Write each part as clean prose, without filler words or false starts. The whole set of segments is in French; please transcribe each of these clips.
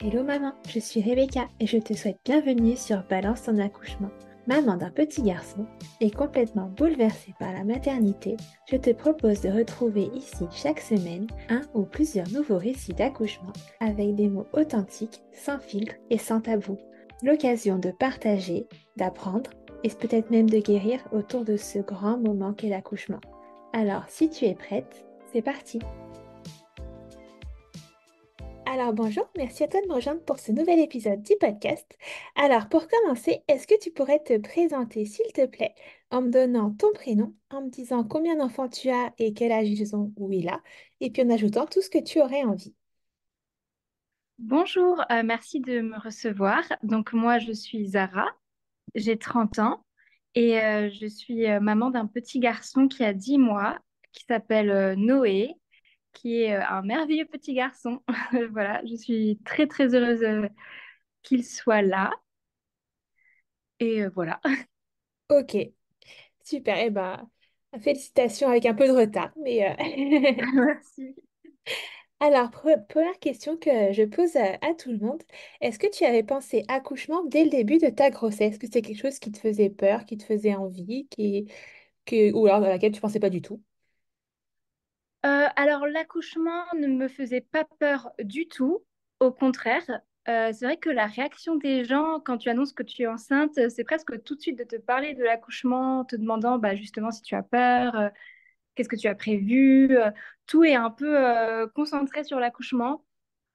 Hello maman, je suis Rebecca et je te souhaite bienvenue sur Balance ton accouchement. Maman d'un petit garçon et complètement bouleversée par la maternité, je te propose de retrouver ici chaque semaine un ou plusieurs nouveaux récits d'accouchement avec des mots authentiques, sans filtre et sans tabou. L'occasion de partager, d'apprendre et peut-être même de guérir autour de ce grand moment qu'est l'accouchement. Alors si tu es prête, c'est parti! Alors bonjour, merci à toi de me rejoindre pour ce nouvel épisode du podcast. Alors pour commencer, est-ce que tu pourrais te présenter s'il te plaît en me donnant ton prénom, en me disant combien d'enfants tu as et quel âge ils ont ou il a, et puis en ajoutant tout ce que tu aurais envie. Bonjour, merci de me recevoir. Donc moi, je suis Zara, j'ai 30 ans et je suis maman d'un petit garçon qui a 10 mois, qui s'appelle Noé, qui est un merveilleux petit garçon. Voilà, je suis très très heureuse qu'il soit là. Et voilà. Ok, super, eh ben félicitations avec un peu de retard, mais Merci. Alors, première question que je pose à tout le monde, est-ce que tu avais pensé accouchement dès le début de ta grossesse? Est-ce que c'est quelque chose qui te faisait peur, qui te faisait envie, ou alors dans laquelle tu pensais pas du tout? Alors l'accouchement ne me faisait pas peur du tout. Au contraire, c'est vrai que la réaction des gens quand tu annonces que tu es enceinte, c'est presque tout de suite de te parler de l'accouchement, te demandant bah, justement si tu as peur, qu'est-ce que tu as prévu. Tout est un peu concentré sur l'accouchement.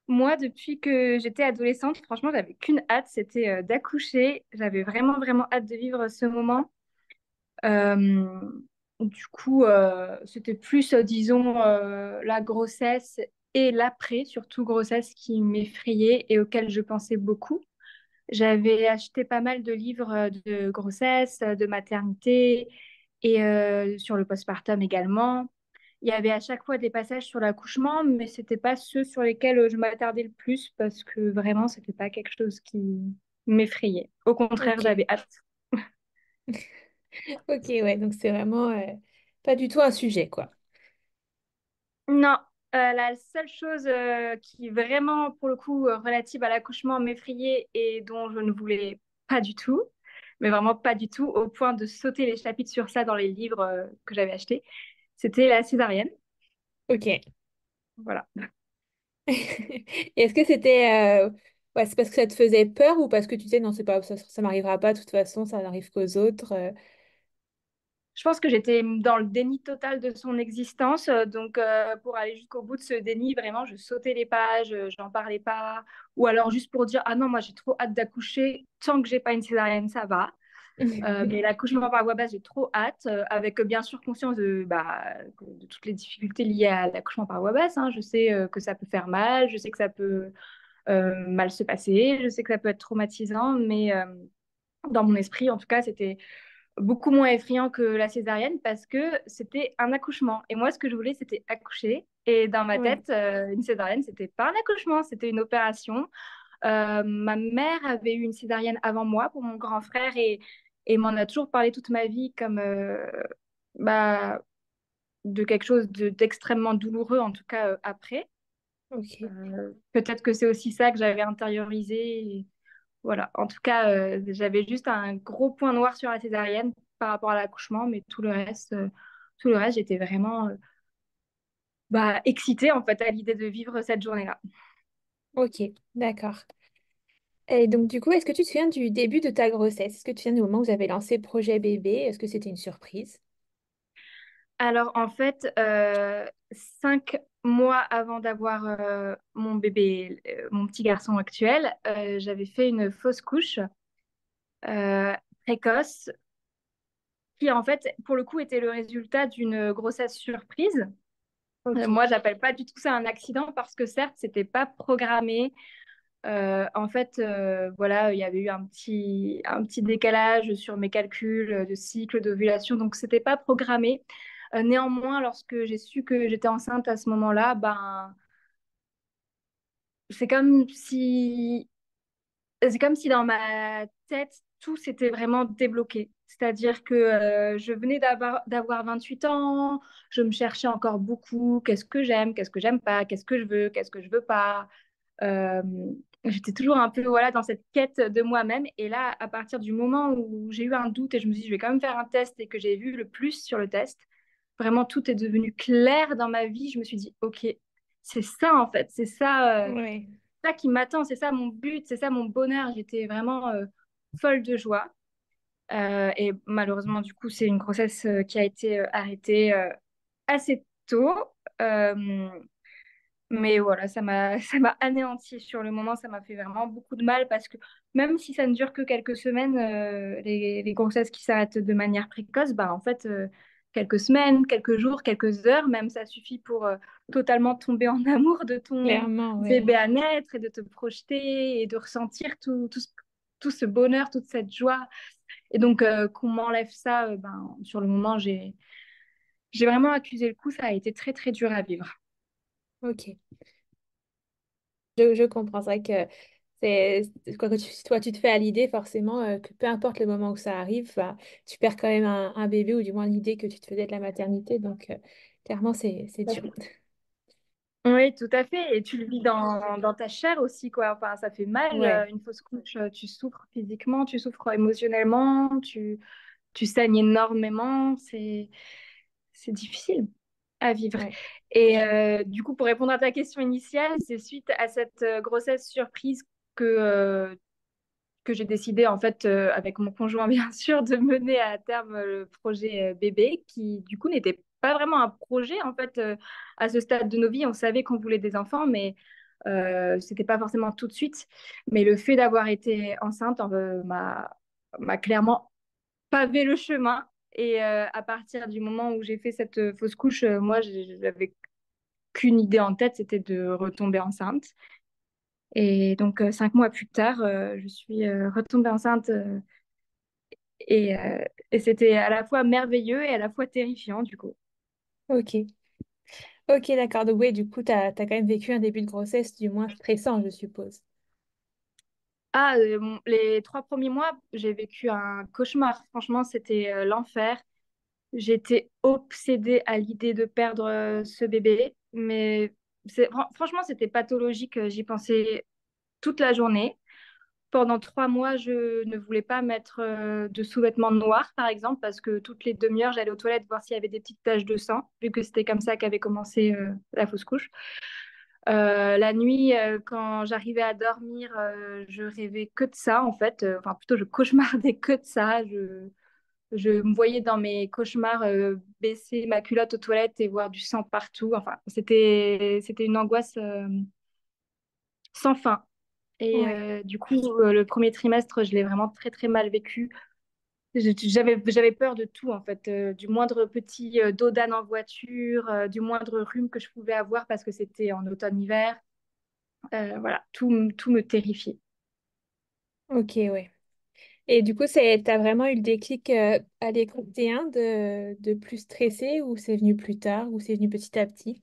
Moi, depuis que j'étais adolescente, franchement, j'avais qu'une hâte, c'était d'accoucher. J'avais vraiment, vraiment hâte de vivre ce moment. Euh, du coup, c'était plus, disons, la grossesse et l'après, surtout grossesse, qui m'effrayait et auquel je pensais beaucoup. J'avais acheté pas mal de livres de grossesse, de maternité et sur le postpartum également. Il y avait à chaque fois des passages sur l'accouchement, mais c'était pas ceux sur lesquels je m'attardais le plus parce que vraiment, c'était pas quelque chose qui m'effrayait. Au contraire, Ok. j'avais hâte. Ok, ouais, donc c'est vraiment pas du tout un sujet, quoi. Non, la seule chose qui vraiment, pour le coup, relative à l'accouchement m'effrayait et dont je ne voulais pas du tout, mais vraiment pas du tout, au point de sauter les chapitres sur ça dans les livres que j'avais achetés, c'était la césarienne. Ok. Voilà. Et est-ce que c'était ouais, c'est parce que ça te faisait peur ou parce que tu disais non, c'est pas ça m'arrivera pas de toute façon, ça n'arrive qu'aux autres. Je pense que j'étais dans le déni total de son existence. Donc, pour aller jusqu'au bout de ce déni, vraiment, je sautais les pages, j'en parlais pas. Ou alors juste pour dire, ah non, moi, j'ai trop hâte d'accoucher. Tant que j'ai pas une césarienne, ça va. Mais l'accouchement par voie basse, j'ai trop hâte, avec bien sûr conscience de toutes les difficultés liées à l'accouchement par voie basse, hein. Je sais que ça peut faire mal, je sais que ça peut mal se passer, je sais que ça peut être traumatisant, mais dans mon esprit, en tout cas, c'était beaucoup moins effrayant que la césarienne parce que c'était un accouchement. Et moi, ce que je voulais, c'était accoucher. Et dans ma Ouais. tête, une césarienne, c'était pas un accouchement, c'était une opération. Ma mère avait eu une césarienne avant moi pour mon grand frère et m'en a toujours parlé toute ma vie comme bah, de quelque chose d'extrêmement douloureux, en tout cas après. Ok. Peut-être que c'est aussi ça que j'avais intériorisé. Voilà. En tout cas, j'avais juste un gros point noir sur la césarienne par rapport à l'accouchement, mais tout le reste, j'étais vraiment excitée en fait à l'idée de vivre cette journée-là. Ok, d'accord. Et donc, du coup, est-ce que tu te souviens du début de ta grossesse? Est-ce que tu te souviens du moment où vous avez lancé projet bébé? Est-ce que c'était une surprise? Alors en fait, 5 mois avant d'avoir mon bébé, mon petit garçon actuel, j'avais fait une fausse couche euh, précoce qui en fait, pour le coup, était le résultat d'une grossesse surprise. Ok. Moi, j'appelle pas du tout ça un accident parce que certes, c'était pas programmé. En fait, voilà, il y avait eu un petit décalage sur mes calculs de cycle d'ovulation, donc c'était pas programmé. Néanmoins, lorsque j'ai su que j'étais enceinte à ce moment-là, ben, c'est comme si, c'est comme si dans ma tête, tout s'était vraiment débloqué. C'est-à-dire que je venais d'avoir 28 ans, je me cherchais encore beaucoup. Qu'est-ce que j'aime pas, qu'est-ce que je veux pas. Euh, J'étais toujours un peu voilà, dans cette quête de moi-même. Et là, à partir du moment où j'ai eu un doute et je me suis dit, je vais quand même faire un test et que j'ai vu le plus sur le test, vraiment tout est devenu clair dans ma vie. Je me suis dit, OK, c'est ça en fait, Ouais. ça qui m'attend, c'est ça mon but, c'est ça mon bonheur. J'étais vraiment folle de joie. Et malheureusement, du coup, c'est une grossesse qui a été arrêtée assez tôt. Euh, mais voilà, ça m'a anéanti sur le moment, ça m'a fait vraiment beaucoup de mal parce que même si ça ne dure que quelques semaines, les grossesses qui s'arrêtent de manière précoce, bah en fait, quelques semaines, quelques jours, quelques heures, même ça suffit pour totalement tomber en amour de ton Clairement, ouais. bébé à naître et de te projeter et de ressentir tout ce bonheur, toute cette joie. Et donc, qu'on m'enlève ça, ben, sur le moment, j'ai vraiment accusé le coup, ça a été très, très dur à vivre. Ok. Je comprends. C'est vrai que quand toi, tu te fais à l'idée, forcément, que peu importe le moment où ça arrive, bah, tu perds quand même un bébé, ou du moins l'idée que tu te faisais de la maternité. Donc, clairement, c'est dur. Oui, tout à fait. Et tu le vis dans ta chair aussi, quoi. Enfin, ça fait mal, Ouais, une fausse couche. Tu souffres physiquement, tu souffres émotionnellement, tu saignes énormément. C'est difficile à vivre. ouais. Et du coup, pour répondre à ta question initiale, c'est suite à cette grossesse surprise que, euh, que j'ai décidé, en fait, avec mon conjoint, bien sûr, de mener à terme le projet bébé, qui, du coup, n'était pas vraiment un projet, en fait, à ce stade de nos vies. On savait qu'on voulait des enfants, mais c'était pas forcément tout de suite. Mais le fait d'avoir été enceinte m'a clairement pavé le chemin. Et à partir du moment où j'ai fait cette fausse couche, moi, j'avais qu'une idée en tête, c'était de retomber enceinte. Et donc, 5 mois plus tard, je suis retombée enceinte et, euh, et c'était à la fois merveilleux et à la fois terrifiant, du coup. Ok. Ok, d'accord. Donc, oui, du coup, tu as quand même vécu un début de grossesse, du moins stressant, je suppose. Ah, les 3 premiers mois, j'ai vécu un cauchemar. Franchement, c'était l'enfer. J'étais obsédée à l'idée de perdre ce bébé. Mais franchement, c'était pathologique. J'y pensais toute la journée. Pendant 3 mois, je ne voulais pas mettre de sous-vêtements noirs, par exemple, parce que toutes les demi-heures, j'allais aux toilettes voir s'il y avait des petites taches de sang, vu que c'était comme ça qu'avait commencé la fausse couche. La nuit, quand j'arrivais à dormir, je rêvais que de ça, en fait. Enfin, plutôt, je cauchemardais que de ça. Je me voyais dans mes cauchemars baisser ma culotte aux toilettes et voir du sang partout. Enfin, c'était une angoisse sans fin. Et Ouais. du coup, le premier trimestre, je l'ai vraiment très, très mal vécu. J'avais peur de tout, en fait, du moindre petit dos d'âne en voiture, du moindre rhume que je pouvais avoir parce que c'était en automne-hiver. Voilà, tout me terrifiait. Ok, ouais. Et du coup, t'as vraiment eu le déclic à l'écoute T1 de plus stresser, ou c'est venu plus tard, ou c'est venu petit à petit?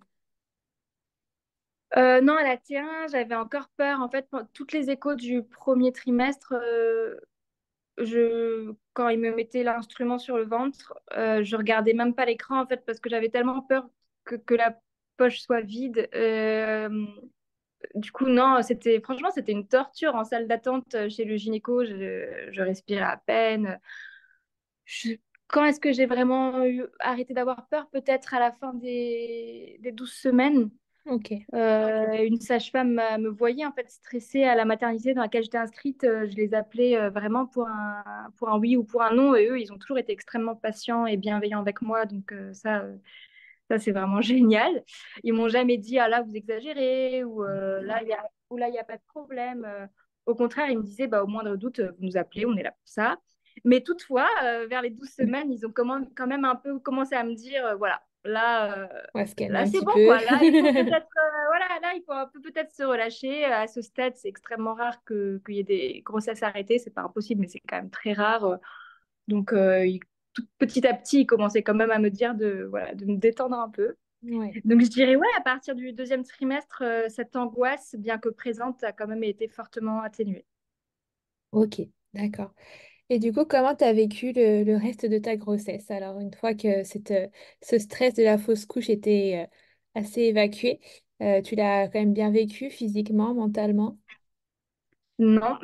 Non, à la T1, j'avais encore peur. En fait, toutes les échos du premier trimestre, quand il me mettait l'instrument sur le ventre, je regardais même pas l'écran, en fait, parce que j'avais tellement peur que la poche soit vide. Du coup, non, franchement, c'était une torture en salle d'attente chez le gynéco. Je respirais à peine. Je- Quand est-ce que j'ai vraiment arrêté d'avoir peur? Peut-être à la fin des 12 semaines. Ok, Une sage-femme me voyait en fait stressée à la maternité dans laquelle j'étais inscrite. Je les appelais vraiment pour un oui ou pour un non. Et eux, ils ont toujours été extrêmement patients et bienveillants avec moi. Donc ça, c'est vraiment génial. Ils m'ont jamais dit, ah là, vous exagérez, ou là, il y a pas de problème. Au contraire, ils me disaient, bah, au moindre doute, vous nous appelez, on est là pour ça. Mais toutefois, vers les 12 semaines, ils ont quand même un peu commencé à me dire, voilà, on va se calmer là un c'est petit bon, peu. quoi. Là, il faut peut-être, voilà, là, il faut un peu peut-être se relâcher. À ce stade, c'est extrêmement rare qu'il y ait des grossesses arrêtées. C'est pas impossible, mais c'est quand même très rare. Donc, tout petit à petit, il commençait quand même à me dire voilà, de me détendre un peu. Ouais, Donc, je dirais, ouais, à partir du deuxième trimestre, cette angoisse, bien que présente, a quand même été fortement atténuée. ok, d'accord. Et du coup, comment tu as vécu le reste de ta grossesse? Alors, une fois que ce stress de la fausse couche était assez évacué, Tu l'as quand même bien vécu physiquement, mentalement? Non,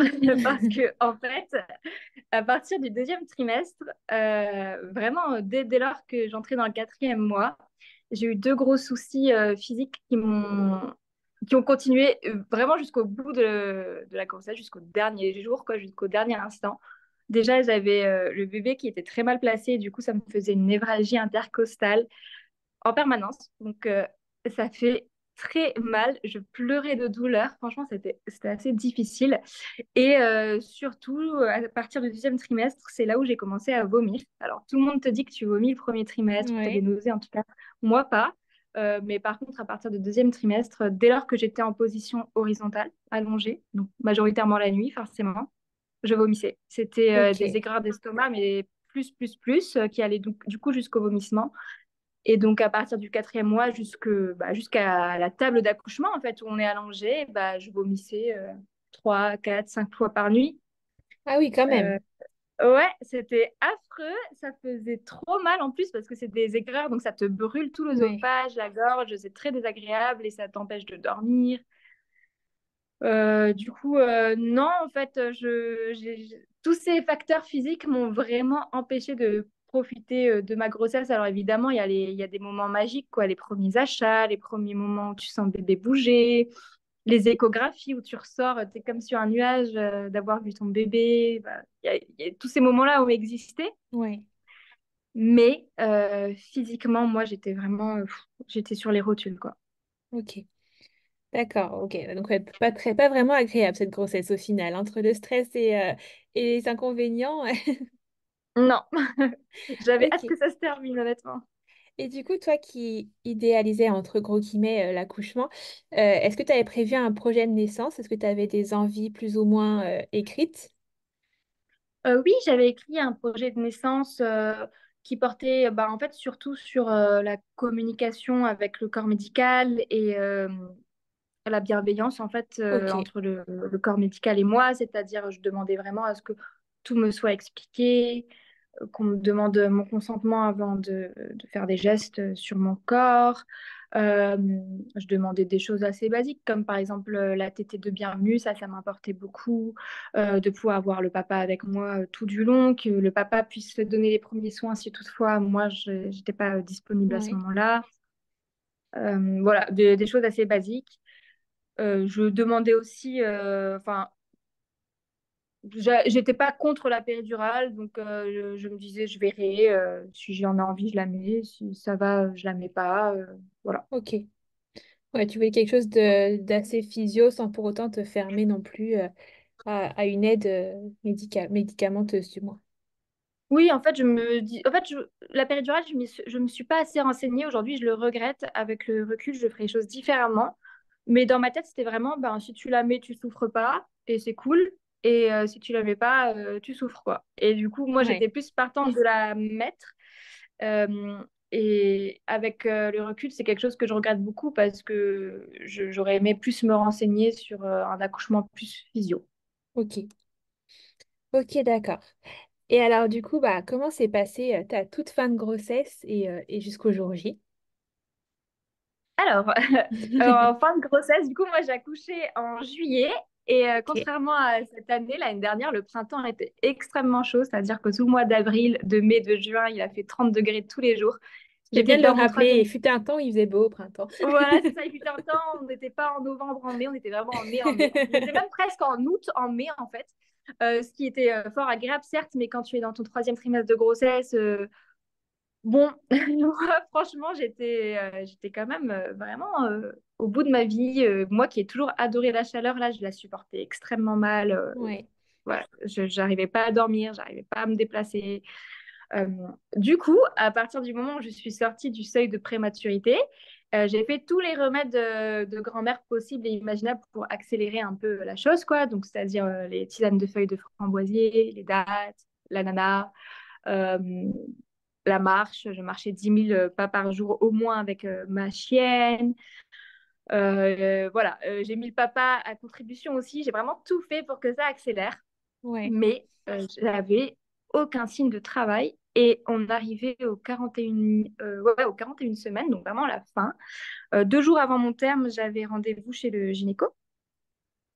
parce que en fait, à partir du deuxième trimestre, vraiment dès lors que j'entrais dans le quatrième mois, j'ai eu deux gros soucis physiques qui ont continué vraiment jusqu'au bout de la grossesse, jusqu'au dernier jour, quoi, jusqu'au dernier instant. Déjà, j'avais le bébé qui était très mal placé, et du coup, ça me faisait une névralgie intercostale en permanence. Donc, ça fait très mal. Je pleurais de douleur. Franchement, c'était assez difficile. Et surtout, à partir du deuxième trimestre, c'est là où j'ai commencé à vomir. Alors, tout le monde te dit que tu vomis le premier trimestre, que tu as des Ouais. nausées, en tout cas. Moi, pas. Mais par contre, à partir du deuxième trimestre, dès lors que j'étais en position horizontale, allongée, donc majoritairement la nuit, forcément, je vomissais. C'était des Ok. aigreurs d'estomac, mais plus, qui allaient donc, du coup jusqu'au vomissement. Et donc, à partir du quatrième mois jusqu'à la table d'accouchement, en fait, où on est allongé, bah, je vomissais 3, 4, 5 fois par nuit. Ah oui, quand même. Euh, ouais, c'était affreux. Ça faisait trop mal en plus parce que c'est des aigreurs, donc ça te brûle tout Ouais. l'œsophage, la gorge. C'est très désagréable et ça t'empêche de dormir. Du coup, non, en fait, tous ces facteurs physiques m'ont vraiment empêché de profiter de ma grossesse. Alors évidemment, il y a des moments magiques, quoi, les premiers achats, les premiers moments où tu sens le bébé bouger, les échographies où tu ressors, tu es comme sur un nuage d'avoir vu ton bébé. Bah, il y a tous ces moments-là ont existé, Ouais. mais physiquement, moi, j'étais vraiment, j'étais sur les rotules, quoi. Ok. D'accord. Ok. Donc, ouais, pas vraiment agréable cette grossesse au final, entre le stress et les inconvénients. Non, j'avais hâte Ok. que ça se termine, honnêtement. Et du coup, toi qui idéalisais entre gros guillemets l'accouchement, est-ce que tu avais prévu un projet de naissance? Est-ce que tu avais des envies plus ou moins écrites? Oui, j'avais écrit un projet de naissance qui portait bah, en fait surtout sur la communication avec le corps médical et la bienveillance en fait Ok. entre le corps médical et moi, c'est-à-dire je demandais vraiment à ce que tout me soit expliqué, qu'on me demande mon consentement avant de faire des gestes sur mon corps. Euh, je demandais des choses assez basiques, comme par exemple la tétée de bienvenue, ça m'importait beaucoup, de pouvoir avoir le papa avec moi tout du long, que le papa puisse donner les premiers soins si toutefois moi je n'étais pas disponible à ce Ouais. moment-là. Voilà, des choses assez basiques. Je demandais aussi, enfin, j'étais pas contre la péridurale, donc je me disais, je verrai. Si j'en ai envie, je la mets. Si ça va, je la mets pas. Voilà. Ok. Ouais, tu voulais quelque chose d'assez physio sans pour autant te fermer non plus à une aide médicamenteuse, du moins. Oui, en fait, je me dis, en fait, la péridurale, je me suis pas assez renseignée. Aujourd'hui, je le regrette. Avec le recul, je ferai les choses différemment. Mais dans ma tête, c'était vraiment, ben, si tu la mets, tu souffres pas, et c'est cool. Et si tu la mets pas, tu souffres, quoi. Et du coup, moi, Ouais. j'étais plus partante de la mettre. Euh, et avec le recul, c'est quelque chose que je regrette beaucoup parce que j'aurais aimé plus me renseigner sur un accouchement plus physio. Ok. Ok, d'accord. Et alors, du coup, bah, comment s'est passée ta toute fin de grossesse et jusqu'au jour J? Alors, en fin de grossesse, du coup, moi, j'ai accouché en juillet. Et Ok. contrairement à cette année, l'année dernière, le printemps était extrêmement chaud. C'est-à-dire que tout le mois d'avril, de mai, de juin, il a fait 30 degrés tous les jours. J'aime J'étais bien de le dans mon rappeler. troisième. Il fut un temps où il faisait beau au printemps. Voilà, c'est ça. Il fut un temps, on n'était pas en novembre, en mai, on était vraiment en mai. On était même presque en août, en mai, en fait. Ce qui était fort agréable, certes, mais quand tu es dans ton troisième trimestre de grossesse, bon, moi, franchement, j'étais quand même vraiment au bout de ma vie. Moi qui ai toujours adoré la chaleur, là, je la supportais extrêmement mal. Ouais. Voilà, j'arrivais pas à dormir, j'arrivais pas à me déplacer. Euh, du coup, à partir du moment où je suis sortie du seuil de prématurité, j'ai fait tous les remèdes de grand-mère possibles et imaginables pour accélérer un peu la chose, quoi. Donc, c'est-à-dire les tisanes de feuilles de framboisier, les dattes, l'ananas, euh, la marche. Je marchais 10 000 pas par jour au moins avec ma chienne. Voilà, j'ai mis le papa à contribution aussi. J'ai vraiment tout fait pour que ça accélère. Ouais. Mais j'avais aucun signe de travail Et on arrivait au 41, ouais, aux 41 semaines, donc vraiment à la fin. 2 jours avant mon terme, j'avais rendez-vous chez le gynéco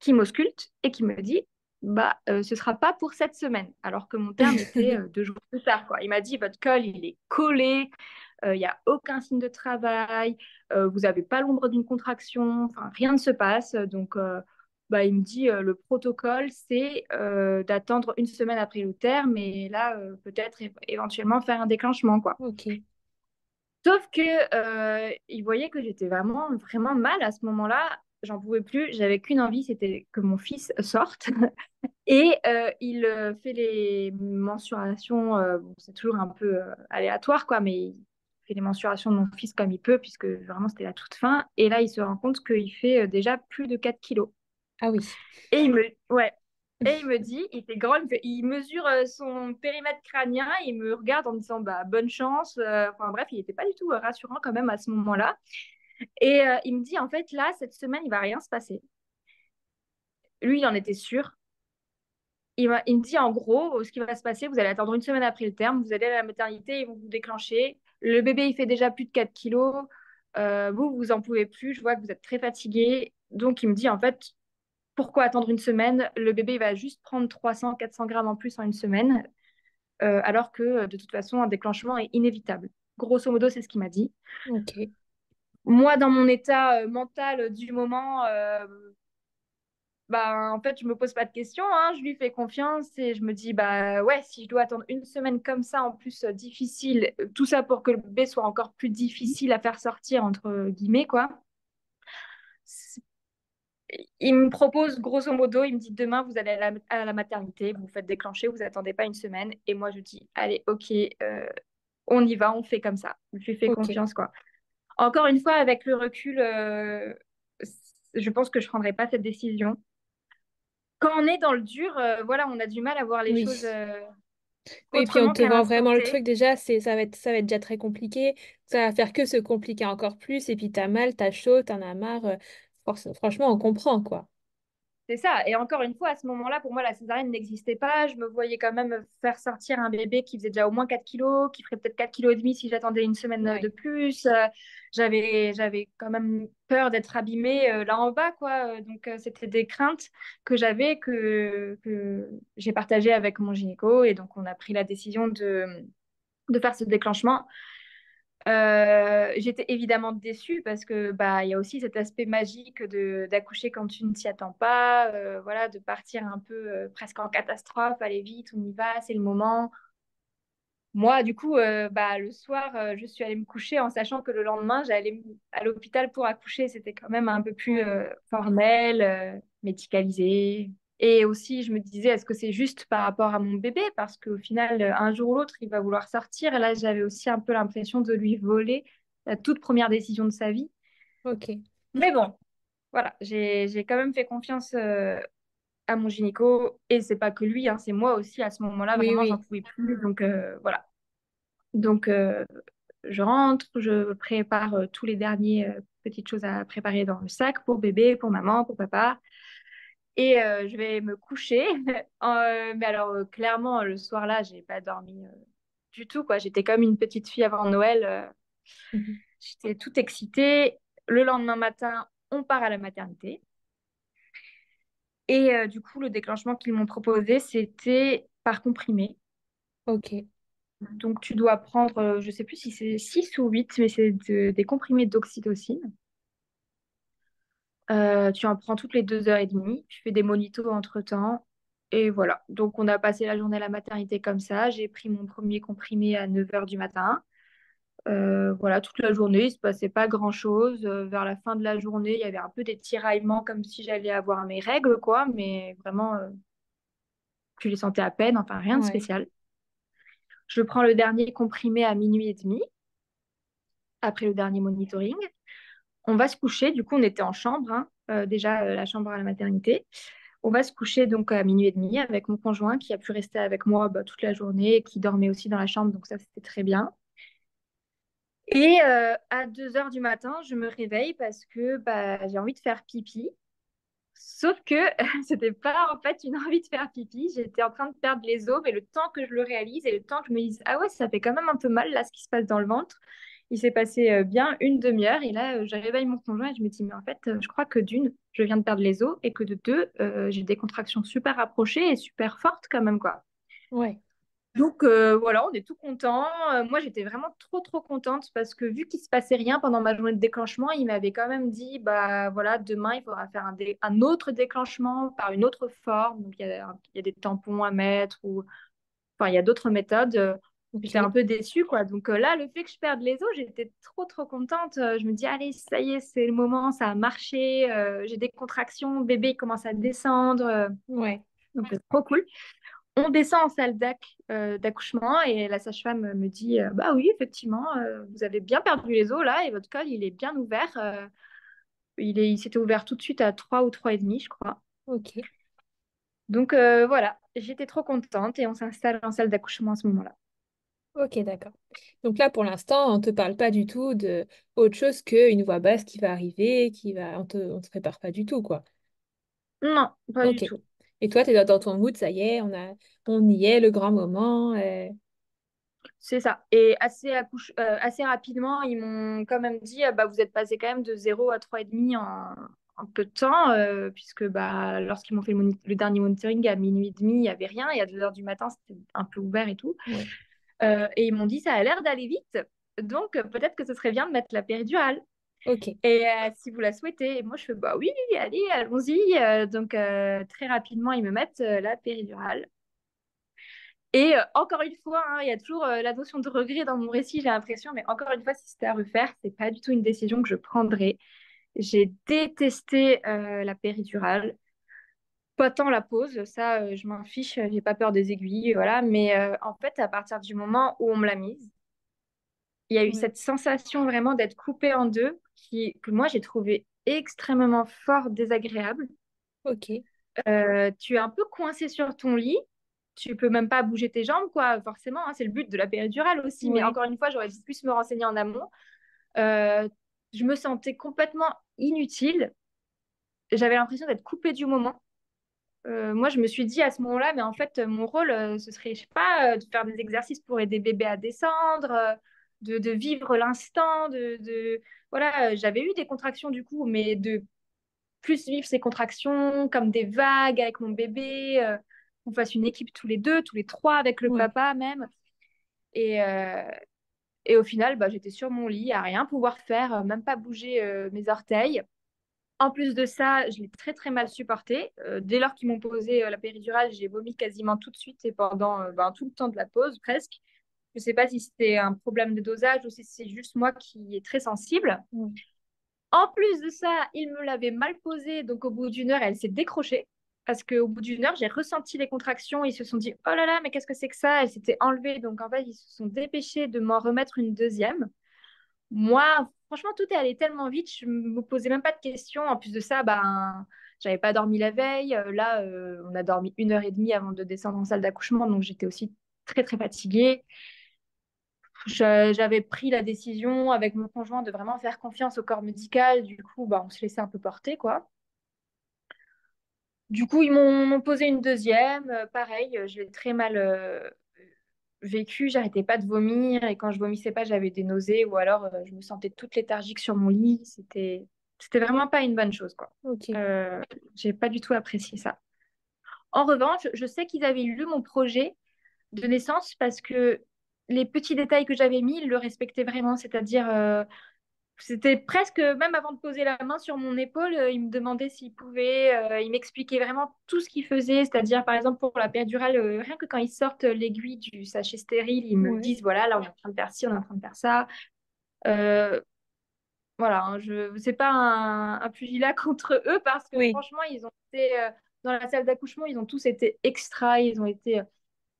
qui m'ausculte et qui me dit, bah, ce sera pas pour cette semaine, alors que mon terme était 2 jours plus tard, quoi. Il m'a dit, votre col, il est collé, il n'y a aucun signe de travail, vous n'avez pas l'ombre d'une contraction, enfin, rien ne se passe. Donc, bah, il me dit, le protocole, c'est d'attendre une semaine après le terme, et là, peut-être éventuellement faire un déclenchement, quoi. Ok. Sauf que il voyait que j'étais vraiment, vraiment mal à ce moment-là. J'en pouvais plus. J'avais qu'une envie, c'était que mon fils sorte. Et il fait les mensurations. Bon, c'est toujours un peu aléatoire, quoi, mais il fait les mensurations de mon fils comme il peut, puisque vraiment c'était la toute fin. Et là, il se rend compte qu'il fait déjà plus de 4 kilos. Ah oui. Et ouais. Et il me dit, il était grand, il mesure son périmètre crânien, il me regarde en me disant bah, bonne chance. Enfin bref, il n'était pas du tout rassurant quand même à ce moment-là. Et il me dit en fait là, cette semaine, il va rien se passer. Lui, il en était sûr. Il me dit en gros, ce qui va se passer, vous allez attendre une semaine après le terme, vous allez à la maternité, ils vont vous déclencher. Le bébé, il fait déjà plus de 4 kilos. Vous, vous en pouvez plus. Je vois que vous êtes très fatigué. Donc, il me dit en fait, pourquoi attendre une semaine? Le bébé il va juste prendre 300, 400 grammes en plus en une semaine, alors que de toute façon, un déclenchement est inévitable. Grosso modo, c'est ce qu'il m'a dit. Ok. Moi, dans mon état mental du moment, bah, en fait, je me pose pas de questions, hein, je lui fais confiance et je me dis, bah ouais, si je dois attendre une semaine comme ça, en plus difficile, tout ça pour que le bébé soit encore plus difficile à faire sortir, entre guillemets, quoi. Il me propose, grosso modo, il me dit demain, vous allez à la maternité, vous vous faites déclencher, vous attendez pas une semaine. Et moi, je dis, allez, ok, on y va, on fait comme ça. Je lui fais Ok. confiance, quoi. Encore une fois, avec le recul, je pense que je prendrai pas cette décision. Quand on est dans le dur, voilà, on a du mal à voir les Oui. choses Oui, et puis on autrement te qu'à vend l'instant vraiment le T. truc déjà, ça va être déjà très compliqué. Ça va faire que se compliquer encore plus. Et puis t'as mal, t'as chaud, t'en as marre. Franchement, on comprend, quoi. C'est ça. Et encore une fois, à ce moment-là, pour moi, la césarienne n'existait pas. Je me voyais quand même faire sortir un bébé qui faisait déjà au moins 4 kilos, qui ferait peut-être 4 kilos et demi si j'attendais une semaine de Ouais. plus. J'avais quand même peur d'être abîmée là en bas, quoi. Donc, c'était des craintes que j'avais, que j'ai partagées avec mon gynéco. Et donc, on a pris la décision de faire ce déclenchement. J'étais évidemment déçue parce que bah il y a aussi cet aspect magique de d'accoucher quand tu ne t'y attends pas, voilà, de partir un peu presque en catastrophe, allez vite, on y va, c'est le moment. Moi, du coup, bah le soir, je suis allée me coucher en sachant que le lendemain, j'allais à l'hôpital pour accoucher. C'était quand même un peu plus Ouais. formel, médicalisé. Et aussi, je me disais, est-ce que c'est juste par rapport à mon bébé? Parce qu'au final, un jour ou l'autre, il va vouloir sortir. Et là, j'avais aussi un peu l'impression de lui voler la toute première décision de sa vie. Ok. Mais bon, voilà, j'ai quand même fait confiance à mon gynéco. Et c'est pas que lui, hein, c'est moi aussi. À ce moment-là, Oui, vraiment, j'en oui. pouvais plus. Donc voilà. Donc, je rentre, je prépare tous les derniers petites choses à préparer dans le sac pour bébé, pour maman, pour papa. Et je vais me coucher. Mais alors, clairement, le soir-là, j'ai pas dormi du tout, quoi. J'étais comme une petite fille avant Noël. Mhm. J'étais toute excitée. Le lendemain matin, on part à la maternité. Et du coup, le déclenchement qu'ils m'ont proposé, c'était par comprimé. Ok. Donc, tu dois prendre, je sais plus si c'est 6 ou 8, mais c'est des comprimés d'oxytocine. Tu en prends toutes les 2 heures et demie. Tu fais des monitos entre-temps. Et voilà. Donc, on a passé la journée à la maternité comme ça. J'ai pris mon premier comprimé à 9 heures du matin. Voilà, toute la journée, il se passait pas grand-chose. Vers la fin de la journée, il y avait un peu des tiraillements comme si j'allais avoir mes règles, quoi. Mais vraiment, tu les sentais à peine. Enfin, rien de Ouais. spécial. Je prends le dernier comprimé à minuit et demi, après le dernier monitoring. On va se coucher. Du coup, on était en chambre, hein, déjà la chambre à la maternité. On va se coucher donc à minuit et demi avec mon conjoint qui a pu rester avec moi bah, toute la journée et qui dormait aussi dans la chambre, donc ça c'était très bien. Et à 2 heures du matin, je me réveille parce que bah, j'ai envie de faire pipi. Sauf que c'était pas en fait une envie de faire pipi. J'étais en train de perdre les os, mais le temps que je le réalise et le temps que je me dise, ah ouais, ça fait quand même un peu mal là ce qui se passe dans le ventre. Il s'est passé bien une demi-heure et là, je réveille mon conjoint et je me dis, mais en fait, je crois que d'une, je viens de perdre les os et que de deux, j'ai des contractions super rapprochées et super fortes quand même, quoi. Ouais. Donc voilà, on est tout content. Moi, j'étais vraiment trop trop contente parce que vu qu'il se passait rien pendant ma journée de déclenchement, il m'avait quand même dit bah voilà, demain il faudra faire un autre déclenchement par une autre forme. Donc il y a des tampons à mettre ou enfin il y a d'autres méthodes. J'étais un Ok. peu déçue quoi. Donc là, le fait que je perde les os, j'étais trop trop contente. Je me dis allez, ça y est, c'est le moment, ça a marché. J'ai des contractions, bébé il commence à descendre. Ouais. Donc c'est trop cool. On descend en salle d'accouchement et la sage-femme me dit bah oui, effectivement, vous avez bien perdu les os là et votre col il est bien ouvert. Il s'était ouvert tout de suite à 3 ou 3 et demi, je crois. Ok. Donc voilà, j'étais trop contente et on s'installe en salle d'accouchement à ce moment-là. Ok, d'accord. Donc là, pour l'instant, on ne te parle pas du tout de autre chose qu'une voix basse qui va arriver, on te prépare pas du tout, quoi. Non, pas du Ok. tout. Et toi, tu es dans ton mood, ça y est, on y est, le grand moment. C'est ça. Et assez rapidement, ils m'ont quand même dit bah, vous êtes passé quand même de 0 à 3 et demi en peu de temps, puisque bah, lorsqu'ils m'ont fait le dernier monitoring à minuit et demi, il n'y avait rien. Et à 2 heures du matin, c'était un peu ouvert et tout. Ouais. Et ils m'ont dit ça a l'air d'aller vite. Donc peut-être que ce serait bien de mettre la péridurale. Ok. Et si vous la souhaitez. Et moi, je fais bah oui, allez, allons-y. Donc très rapidement, ils me mettent la péridurale. Et encore une fois, hein, il y a toujours la notion de regret dans mon récit, j'ai l'impression, mais encore une fois, si c'était à refaire, c'est pas du tout une décision que je prendrais. J'ai détesté la péridurale, pas tant la pause, ça, je m'en fiche, j'ai pas peur des aiguilles, voilà. Mais en fait, à partir du moment où on me l'a mise, il y a eu Ouais. cette sensation vraiment d'être coupée en deux, que moi j'ai trouvé extrêmement fort désagréable. Ok. Tu es un peu coincé sur ton lit. Tu peux même pas bouger tes jambes, quoi. Forcément, hein, c'est le but de la péridurale aussi. Mais Ouais. encore une fois, j'aurais dû plus me renseigner en amont. Euh, je me sentais complètement inutile. J'avais l'impression d'être coupée du moment. Moi, je me suis dit à ce moment-là, mais en fait, mon rôle, ce serait, je sais pas, de faire des exercices pour aider bébé à descendre, de vivre l'instant, voilà, j'avais eu des contractions du coup, mais de plus vivre ces contractions comme des vagues avec mon bébé, qu'on fasse une équipe tous les deux, tous les trois, avec le Ouais. papa même. Et, euh, et au final, bah, j'étais sur mon lit à rien pouvoir faire, même pas bouger mes orteils. En plus de ça, je l'ai très très mal supporté. Dès lors qu'ils m'ont posé la péridurale, j'ai vomi quasiment tout de suite et pendant ben, tout le temps de la pause presque. Je ne sais pas si c'était un problème de dosage ou si c'est juste moi qui est très sensible. Ouais. En plus de ça, il me l'avait mal posée, donc au bout d'une heure, elle s'est décrochée. Parce qu'au bout d'une heure, j'ai ressenti les contractions. Ils se sont dit, oh là là, mais qu'est-ce que c'est que ça? Elle s'était enlevée. Donc en fait, ils se sont dépêchés de m'en remettre une deuxième. Moi, franchement, tout est allé tellement vite, je me posais même pas de questions. En plus de ça, ben, j'avais pas dormi la veille. Là, on a dormi 1 heure et demie avant de descendre en salle d'accouchement, donc j'étais aussi très très fatiguée. J'avais pris la décision avec mon conjoint de vraiment faire confiance au corps médical. Du coup, bah, on se laissait un peu porter, quoi. Du coup, ils m'ont posé une deuxième. Pareil, je l'ai très mal vécu. J'arrêtais pas de vomir. Et quand je vomissais pas, j'avais des nausées. Ou alors, je me sentais toute léthargique sur mon lit. C'était vraiment pas une bonne chose, quoi. Ok. Euh, j'ai pas du tout apprécié ça. En revanche, je sais qu'ils avaient lu mon projet de naissance parce que les petits détails que j'avais mis, ils le respectaient vraiment. C'est-à-dire, c'était presque, même avant de poser la main sur mon épaule, il me demandait s'il pouvait, il m'expliquait vraiment tout ce qu'il faisait, c'est-à-dire par exemple pour la péridurale, rien que quand ils sortent l'aiguille du sachet stérile, ils me Ouais. disent voilà, là on est en train de faire ci, on est en train de faire ça. Euh, voilà, hein, c'est pas un pugilat contre eux parce que Oui. franchement, ils ont été dans la salle d'accouchement, ils ont tous été extra, ils ont été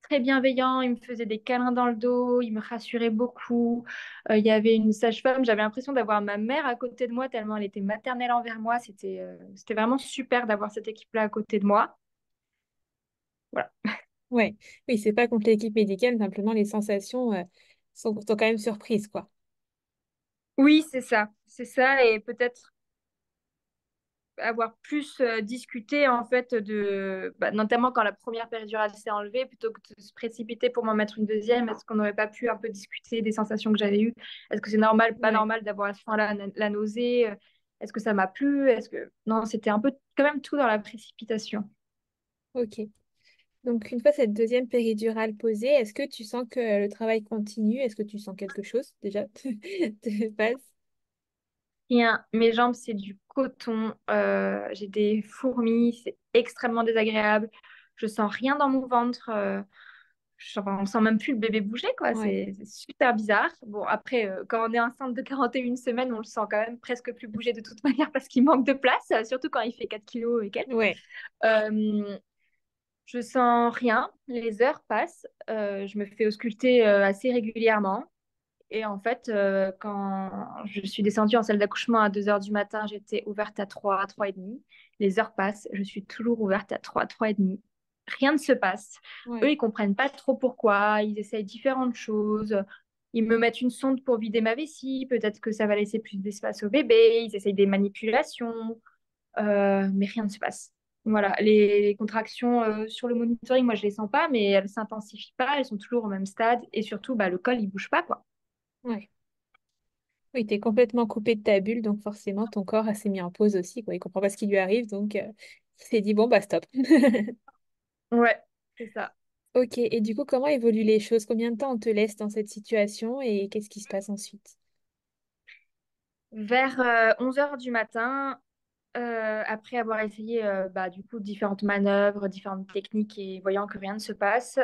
très bienveillant, il me faisait des câlins dans le dos, il me rassurait beaucoup. Il y avait une sage-femme, j'avais l'impression d'avoir ma mère à côté de moi tellement elle était maternelle envers moi. C'était vraiment super d'avoir cette équipe-là à côté de moi. Voilà. Ouais. Oui, c'est pas contre l'équipe médicale, simplement les sensations sont quand même surprises, quoi. Oui, c'est ça. C'est ça. Et peut-être avoir plus discuté en fait notamment quand la première péridurale s'est enlevée, plutôt que de se précipiter pour m'en mettre une deuxième. Est-ce qu'on n'aurait pas pu un peu discuter des sensations que j'avais eues? Est-ce que c'est normal, pas Ouais, normal d'avoir à ce point-là la nausée? Est-ce que ça m'a plu? Est-ce que non, c'était un peu quand même tout dans la précipitation. ok. Donc, une fois cette deuxième péridurale posée, est-ce que tu sens que le travail continue? Est-ce que tu sens quelque chose déjà te passe? Rien, mes jambes c'est du coton, j'ai des fourmis, c'est extrêmement désagréable. Je sens rien dans mon ventre. Enfin, on sent même plus le bébé bouger, quoi. Ouais, C'est super bizarre. Bon, après, quand on est enceinte de 41 semaines, on le sent quand même presque plus bouger de toute manière parce qu'il manque de place, surtout quand il fait 4 kilos et quelques. ouais, Euh, je sens rien. Les heures passent. Je me fais ausculter assez régulièrement. Et en fait, quand je suis descendue en salle d'accouchement à 2 heures du matin, j'étais ouverte à 3 et demi. Les heures passent, je suis toujours ouverte à 3 et demi. Rien ne se passe. Eux, ouais. ils comprennent pas trop pourquoi. Ils essayent différentes choses. Ils me mettent une sonde pour vider ma vessie. Peut-être que ça va laisser plus d'espace au bébé. Ils essayent des manipulations. Mais rien ne se passe. Voilà, les contractions sur le monitoring, moi, je les sens pas, mais elles s'intensifient pas. Elles sont toujours au même stade. Et surtout, bah, le col, il bouge pas, quoi. Ouais. Oui, t'es complètement coupé de ta bulle, donc forcément ton corps s'est mis en pause aussi, quoi. Il comprend pas ce qui lui arrive, donc il s'est dit bon bah stop. Ouais, c'est ça. Ok, et du coup, comment évoluent les choses? Combien de temps on te laisse dans cette situation et qu'est-ce qui se passe ensuite? Vers 11 heures du matin, après avoir essayé bah, du coup différentes manœuvres, différentes techniques et voyant que rien ne se passe,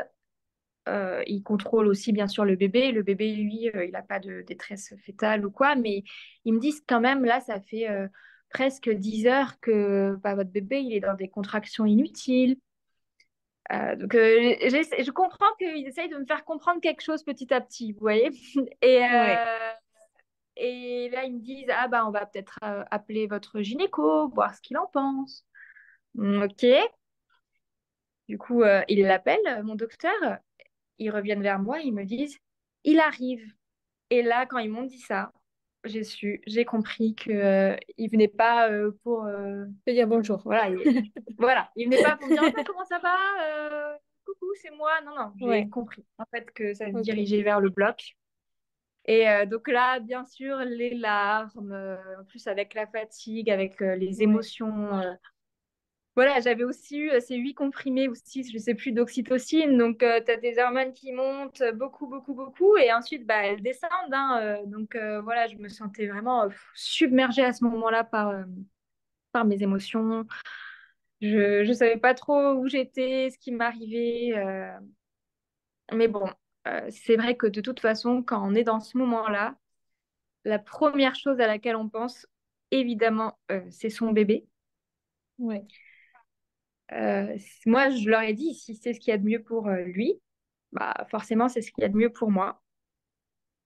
il contrôle aussi bien sûr le bébé. Le bébé, lui, il n'a pas de détresse fétale ou quoi, mais ils me disent quand même, là, ça fait presque 10 heures que bah, votre bébé, il est dans des contractions inutiles. Donc, je comprends qu'ils essayent de me faire comprendre quelque chose petit à petit, vous voyez. Et, Ouais, et là, ils me disent, ah bah, on va peut-être appeler votre gynéco, voir ce qu'il en pense. Ok. Du coup, ils l'appellent, mon docteur. Ils reviennent vers moi, ils me disent, il arrive. Et là, quand ils m'ont dit ça, j'ai compris que il venait pas pour, te dire bonjour. voilà, il venait pas pour me dire, oh, bah, comment ça va, coucou, c'est moi. Non, non, j'ai Ouais, compris en fait que ça se ok. dirigeait vers le bloc. Et donc là, bien sûr, les larmes, en plus avec la fatigue, avec les Ouais. émotions. Voilà, j'avais aussi eu ces 8 comprimés ou 6, je sais plus, d'oxytocine. Donc, tu as des hormones qui montent beaucoup, beaucoup, beaucoup. Et ensuite, bah, elles descendent, hein. Donc, voilà, je me sentais vraiment submergée à ce moment-là par mes émotions. Je ne savais pas trop où j'étais, ce qui m'arrivait. Mais bon, c'est vrai que de toute façon, quand on est dans ce moment-là, la première chose à laquelle on pense, évidemment, c'est son bébé. Ouais. Moi, je leur ai dit, si c'est ce qu'il y a de mieux pour lui, bah forcément, c'est ce qu'il y a de mieux pour moi.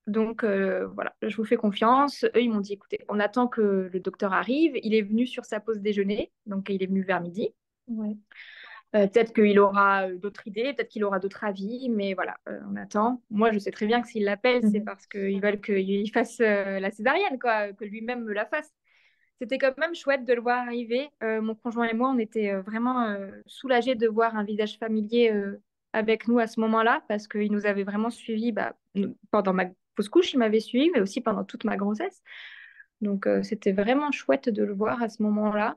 Donc voilà, je vous fais confiance. Eux, ils m'ont dit, écoutez, on attend que le docteur arrive. Il est venu sur sa pause déjeuner, donc il est venu vers midi. Ouais. Peut-être qu'il aura d'autres idées, peut-être qu'il aura d'autres avis, mais voilà, on attend. Moi, je sais très bien que s'il l'appelle, c'est Mhm. parce qu'ils veulent qu'il fasse la césarienne, quoi, que lui-même me la fasse. C'était quand même chouette de le voir arriver. Mon conjoint et moi, on était vraiment soulagés de voir un visage familier avec nous à ce moment-là, parce qu'il nous avait vraiment suivis bah, pendant ma fausse couche, il m'avait suivi, mais aussi pendant toute ma grossesse. Donc, c'était vraiment chouette de le voir à ce moment-là.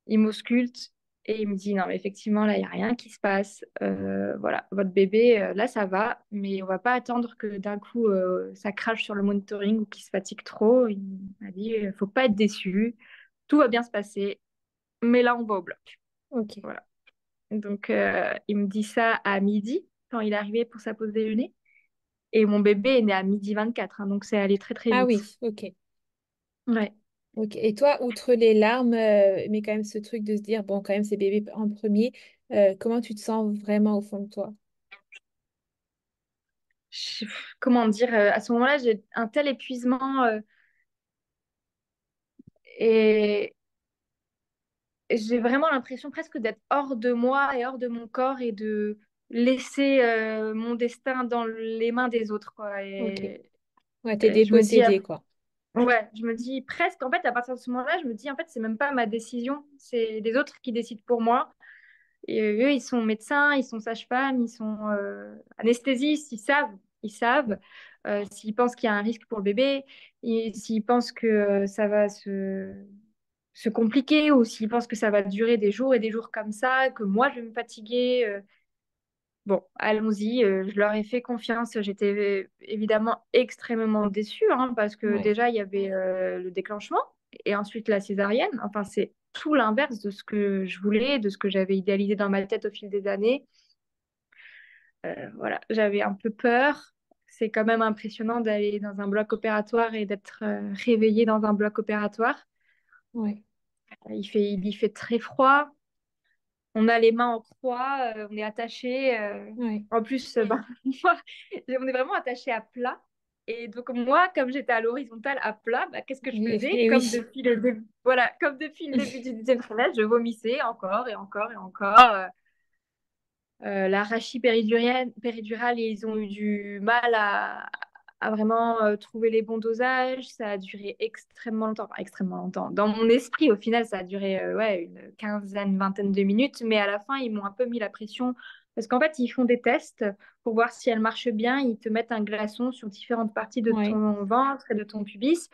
Il m'ausculte et il me dit, non, mais effectivement, là, il n'y a rien qui se passe. Voilà, votre bébé, là, ça va, mais on va pas attendre que d'un coup, ça crache sur le monitoring ou qu'il se fatigue trop. Il m'a dit, il faut pas être déçu, tout va bien se passer, mais là, on va au bloc. Ok. Voilà. Donc, il me dit ça à midi, quand il est arrivé pour sa pause déjeuner. Et mon bébé est né à midi 24, hein, donc c'est allé très, très Ah vite. oui, ok. Ouais. Ok. Et toi, outre les larmes, mais quand même ce truc de se dire, bon, quand même, c'est bébé en premier, comment tu te sens vraiment au fond de toi? Je- Comment dire, à ce moment-là, j'ai un tel épuisement et j'ai vraiment l'impression presque d'être hors de moi et hors de mon corps et de laisser mon destin dans les mains des autres, quoi. Ok. Ouais, t'es Et je me dis, dépossédée, quoi. Ouais, je me dis presque, en fait, à partir de ce moment-là, je me dis, en fait, c'est même pas ma décision, c'est les autres qui décident pour moi. Et eux, ils sont médecins, ils sont sages-femmes, ils sont anesthésistes, ils savent s'ils pensent qu'il y a un risque pour le bébé, et s'ils pensent que ça va se compliquer ou s'ils pensent que ça va durer des jours et des jours comme ça, que moi, je vais me fatiguer. Bon, allons-y, je leur ai fait confiance. J'étais évidemment extrêmement déçue hein, parce que Ouais, déjà, il y avait le déclenchement et ensuite la césarienne. Enfin, c'est tout l'inverse de ce que je voulais, de ce que j'avais idéalisé dans ma tête au fil des années. Voilà, j'avais un peu peur. C'est quand même impressionnant d'aller dans un bloc opératoire et d'être réveillée dans un bloc opératoire. ouais, Il y fait très froid. On a les mains en croix, on est attaché. ouais. En plus, ben, moi, on est vraiment attaché à plat. Et donc moi, comme j'étais à l'horizontale à plat, bah, qu'est-ce que je faisais? Et Comme oui. depuis le début, voilà, comme depuis le début du deuxième trimestre, je vomissais encore et encore et encore. La rachis péridurale, ils ont eu du mal à vraiment trouver les bons dosages. Ça a duré extrêmement longtemps, enfin, extrêmement longtemps. Dans mon esprit, au final, ça a duré ouais, une quinzaine, vingtaine de minutes. Mais à la fin, ils m'ont un peu mis la pression parce qu'en fait, ils font des tests pour voir si elle marche bien. Ils te mettent un glaçon sur différentes parties de Ouais, ton ventre et de ton pubis.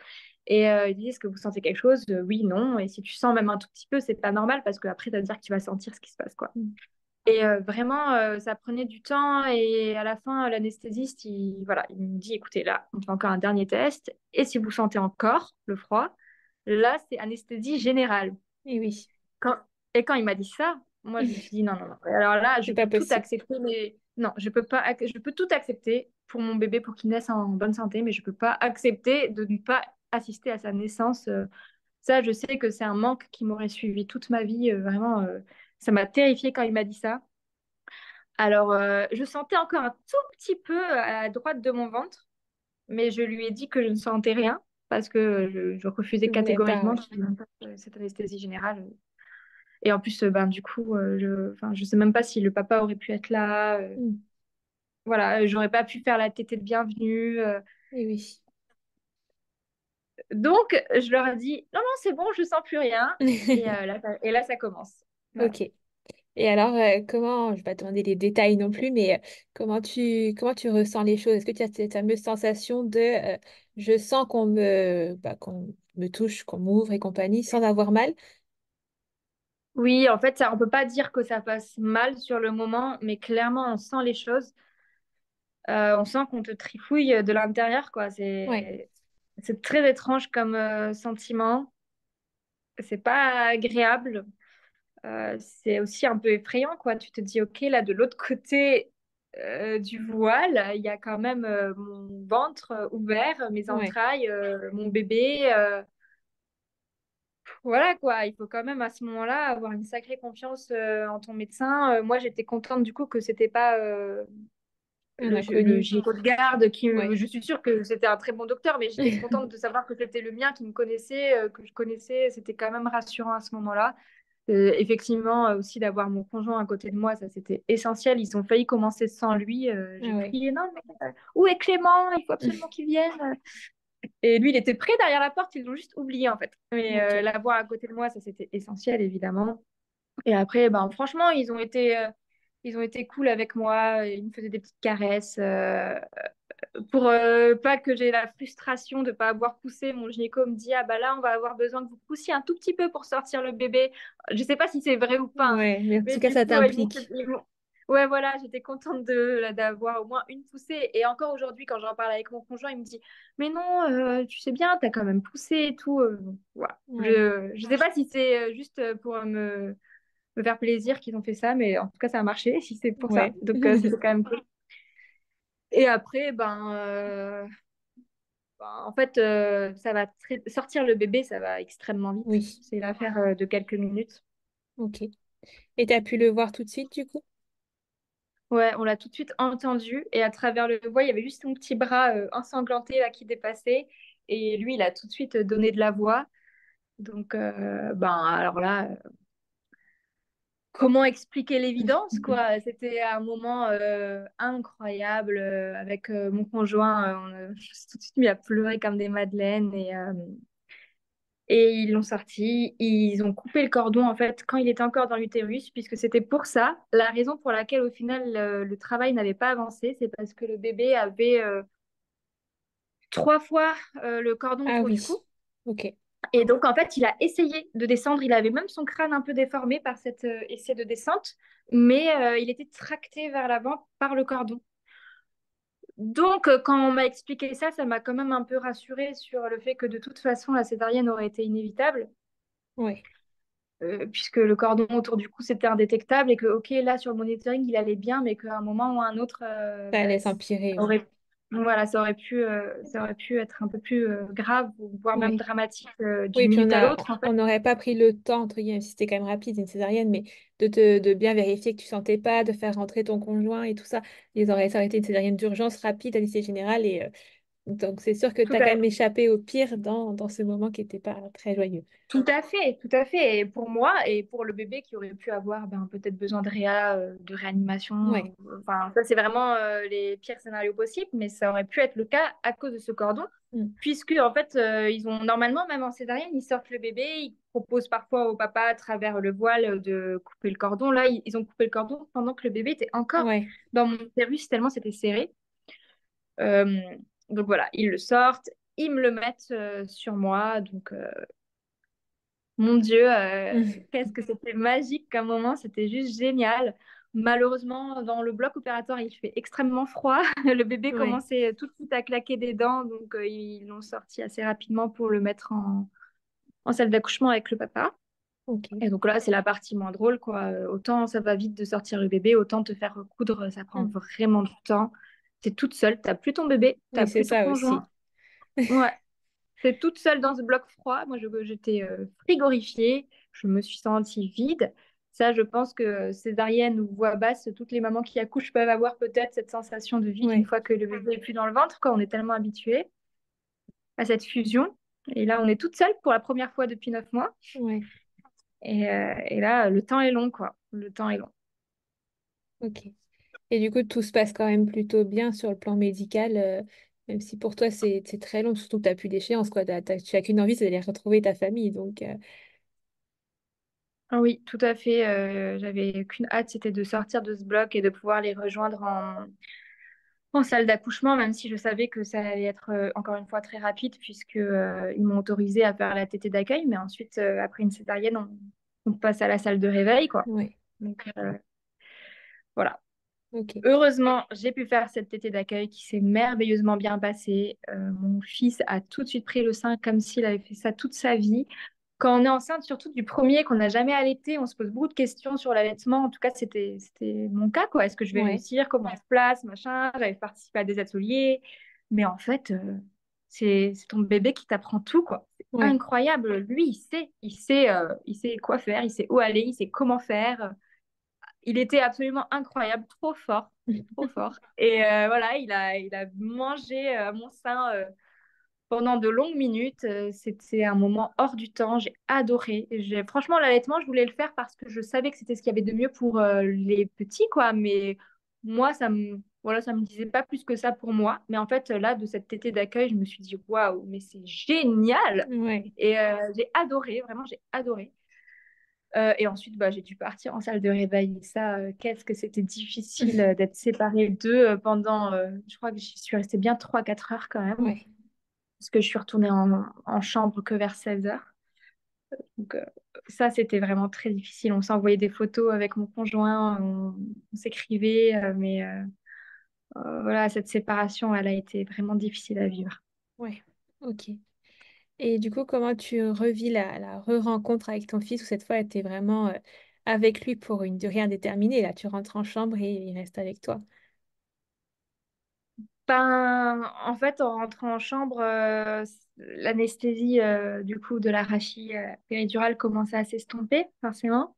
Et ils disent, est-ce que vous sentez quelque chose? Oui, non. Et si tu sens même un tout petit peu, c'est pas normal parce qu'après, ça veut dire que tu vas sentir ce qui se passe, quoi. mm, Et vraiment, ça prenait du temps. Et à la fin, l'anesthésiste, voilà, il me dit, écoutez, là, on fait encore un dernier test. Et si vous sentez encore le froid, là, c'est anesthésie générale. et oui. Quand... Et quand il m'a dit ça, moi, je me suis dit, non, non, non. Alors là, C'est je pas peux tout possible. accepter, mais non, je peux pas, je peux tout accepter pour mon bébé, pour qu'il naisse en bonne santé, mais je peux pas accepter de ne pas assister à sa naissance. Ça, je sais que c'est un manque qui m'aurait suivi toute ma vie. Vraiment, ça m'a terrifiée quand il m'a dit ça. Alors, je sentais encore un tout petit peu à droite de mon ventre, mais je lui ai dit que je ne sentais rien parce que je refusais Tu voulais pas, catégoriquement ouais. cette anesthésie générale. Et en plus, ben, du coup, enfin, je sais même pas si le papa aurait pu être là. Mm, Voilà, j'aurais pas pu faire la tétée de bienvenue. et oui. Donc, je leur ai dit, non, non, c'est bon, je sens plus rien. Et là, ça commence. Voilà. Ok. Et alors, comment, je vais pas te demander les détails non plus, mais comment tu ressens les choses? Est-ce que tu as cette fameuse sensation de je sens qu'on me touche, qu'on m'ouvre et compagnie sans avoir mal? Oui, en fait, ça, on peut pas dire que ça passe mal sur le moment, mais clairement, on sent les choses. On sent qu'on te trifouille de l'intérieur, quoi. Ouais, C'est très étrange comme sentiment. C'est pas agréable. C'est aussi un peu effrayant, quoi. Tu te dis, ok, là, de l'autre côté du voile, il y a quand même mon ventre ouvert, mes ouais, entrailles, mon bébé. Voilà, quoi. Il faut quand même à ce moment-là avoir une sacrée confiance en ton médecin. Moi, j'étais contente du coup que c'était pas un le inconnu. gynéco de garde Ouais, je suis sûre que c'était un très bon docteur, mais j'étais contente de savoir que c'était le mien qui me connaissait, que je connaissais. C'était quand même rassurant à ce moment-là. Effectivement, aussi d'avoir mon conjoint à côté de moi, ça c'était essentiel. Ils ont failli commencer sans lui. ah J'ai ouais. crié non, mais où est Clément? Il faut absolument qu'il vienne. Et lui, il était prêt derrière la porte, ils l'ont juste oublié en fait. Mais Ok, l'avoir à côté de moi, ça c'était essentiel évidemment. Et après, ben, franchement, ils ont été cool avec moi. Ils me faisaient des petites caresses pour pas que j'ai la frustration de ne pas avoir poussé. Mon gynéco me dit, ah bah là, on va avoir besoin que vous poussiez un tout petit peu pour sortir le bébé. Je sais pas si c'est vrai ou pas, hein, ouais, mais en mais tout cas, du ça coup, t'implique. ouais, voilà, j'étais contente d'avoir au moins une poussée. Et encore aujourd'hui, quand j'en parle avec mon conjoint, il me dit, mais non, tu sais bien, t'as quand même poussé et tout. Voilà. Ouais. Je sais pas si c'est juste pour me faire plaisir qu'ils ont fait ça, mais en tout cas, ça a marché, si c'est pour ça. Ouais. Donc, c'était quand même cool. Et après, en fait, sortir le bébé, ça va extrêmement vite. Oui, C'est l'affaire de quelques minutes. ok. Et tu as pu le voir tout de suite, du coup? Ouais, on l'a tout de suite entendu. Et à travers le voix, il y avait juste son petit bras ensanglanté là, qui dépassait. Et lui, il a tout de suite donné de la voix. Donc, ben, alors là, comment expliquer l'évidence, quoi. C'était un moment incroyable avec mon conjoint. On s'est tout de suite mis à pleurer comme des madeleines et ils l'ont sorti. Ils ont coupé le cordon en fait quand il était encore dans l'utérus, puisque c'était pour ça. La raison pour laquelle au final le travail n'avait pas avancé, c'est parce que le bébé avait 3 fois le cordon Ah autour du oui, cou. ok. Et donc, en fait, il a essayé de descendre. Il avait même son crâne un peu déformé par cet essai de descente, mais il était tracté vers l'avant par le cordon. Donc, quand on m'a expliqué ça, ça m'a quand même un peu rassurée sur le fait que de toute façon, la césarienne aurait été inévitable, Ouais, puisque le cordon autour du cou, c'était indétectable et que, OK, là, sur le monitoring, il allait bien, mais qu'à un moment ou à un autre, ça bah, laisse empirer, ça oui. aurait, voilà, ça aurait pu être un peu plus grave, voire même Ouais. dramatique d'une Oui, puis minute à l'autre, en fait. on n'aurait pas pris le temps, entre guillemets, même si c'était quand même rapide, une césarienne, mais de bien vérifier que tu sentais pas, de faire rentrer ton conjoint et tout ça. Ça aurait été une césarienne d'urgence rapide, anesthésie générale. Donc, c'est sûr que tu Tout as quand à même échappé au pire dans ce moment qui n'était pas très joyeux. Tout à fait, tout à fait. Et pour moi et pour le bébé qui aurait pu avoir peut-être besoin de de réanimation, Ouais. enfin, ça c'est vraiment les pires scénarios possibles, mais ça aurait pu être le cas à cause de ce cordon, Mm. puisque en fait, ils ont normalement, même en césarienne, ils sortent le bébé, ils proposent parfois au papa à travers le voile de couper le cordon. Là, ils ont coupé le cordon pendant que le bébé était encore Ouais. dans mon utérus, tellement c'était serré. Euh, donc voilà, ils le sortent, ils me le mettent sur moi, donc. Mon Dieu, Mm. qu'est-ce que c'était magique comme moment, c'était juste génial. Malheureusement, dans le bloc opératoire, il fait extrêmement froid. Le bébé Ouais. commençait tout de suite à claquer des dents, donc ils l'ont sorti assez rapidement pour le mettre en salle d'accouchement avec le papa. Ok. Et donc là, c'est la partie moins drôle, quoi. Autant ça va vite de sortir le bébé, autant te faire recoudre, ça prend Mm. vraiment du temps. T'es toute seule, t'as plus ton bébé, t'as Oui, c'est plus ton ça aussi. conjoint. Ouais, c'est toute seule dans ce bloc froid. Moi, j'étais frigorifiée. Je me suis sentie vide. Ça, je pense que césarienne ou voix basse, toutes les mamans qui accouchent peuvent avoir peut-être cette sensation de vide une Ouais. fois que le bébé est plus dans le ventre, quand on est tellement habitué à cette fusion. Et là, on est toute seule pour la première fois depuis 9 mois. Ouais. Et là, le temps est long, quoi. Le temps est long. Ok. Et du coup, tout se passe quand même plutôt bien sur le plan médical, même si pour toi c'est très long, surtout que tu n'as plus d'échéance, quoi. Tu n'as qu'une envie, c'est d'aller retrouver ta famille. Donc, Ah oui, tout à fait. J'avais qu'une hâte, c'était de sortir de ce bloc et de pouvoir les rejoindre en salle d'accouchement, même si je savais que ça allait être encore une fois très rapide, puisque ils m'ont autorisé à faire la tétée d'accueil, mais ensuite, après une césarienne, on passe à la salle de réveil, quoi. ouais. Donc voilà. Ok. Heureusement, j'ai pu faire cette tétée d'accueil qui s'est merveilleusement bien passée. Mon fils a tout de suite pris le sein comme s'il avait fait ça toute sa vie. Quand on est enceinte, surtout du premier, qu'on n'a jamais allaité, on se pose beaucoup de questions sur l'allaitement. En tout cas, c'était mon cas, quoi. Est-ce que je vais Ouais. réussir? Comment on se place? Machin. J'avais participé à des ateliers. Mais en fait, c'est ton bébé qui t'apprend tout, quoi. C'est Ouais. incroyable. Lui, il sait quoi faire, il sait où aller, il sait comment faire. Il était absolument incroyable, trop fort, trop fort. Et voilà, il a mangé à mon sein pendant de longues minutes. C'était un moment hors du temps. J'ai adoré. Franchement, l'allaitement, je voulais le faire parce que je savais que c'était ce qu'il y avait de mieux pour les petits, quoi. Mais moi, voilà, ça me disait pas plus que ça pour moi. Mais en fait, là, de cette tétée d'accueil, je me suis dit, waouh, mais c'est génial. Ouais. Et j'ai adoré, vraiment, j'ai adoré. Et ensuite, bah, j'ai dû partir en salle de réveil. Et ça, qu'est-ce que c'était difficile d'être séparée d'eux pendant, je crois que j'y suis restée bien 3 4 heures quand même, Ouais. parce que je suis retournée en chambre que vers 16 heures. Donc ça, c'était vraiment très difficile. On s'envoyait des photos avec mon conjoint, on s'écrivait, mais voilà, cette séparation, elle a été vraiment difficile à vivre. Ouais. Ok. Et du coup, comment tu revis la re-rencontre avec ton fils où cette fois, tu es vraiment avec lui pour une durée indéterminée. Là, tu rentres en chambre et il reste avec toi. Ben, en fait, en rentrant en chambre, l'anesthésie du coup de la rachis péridurale commençait à s'estomper, forcément.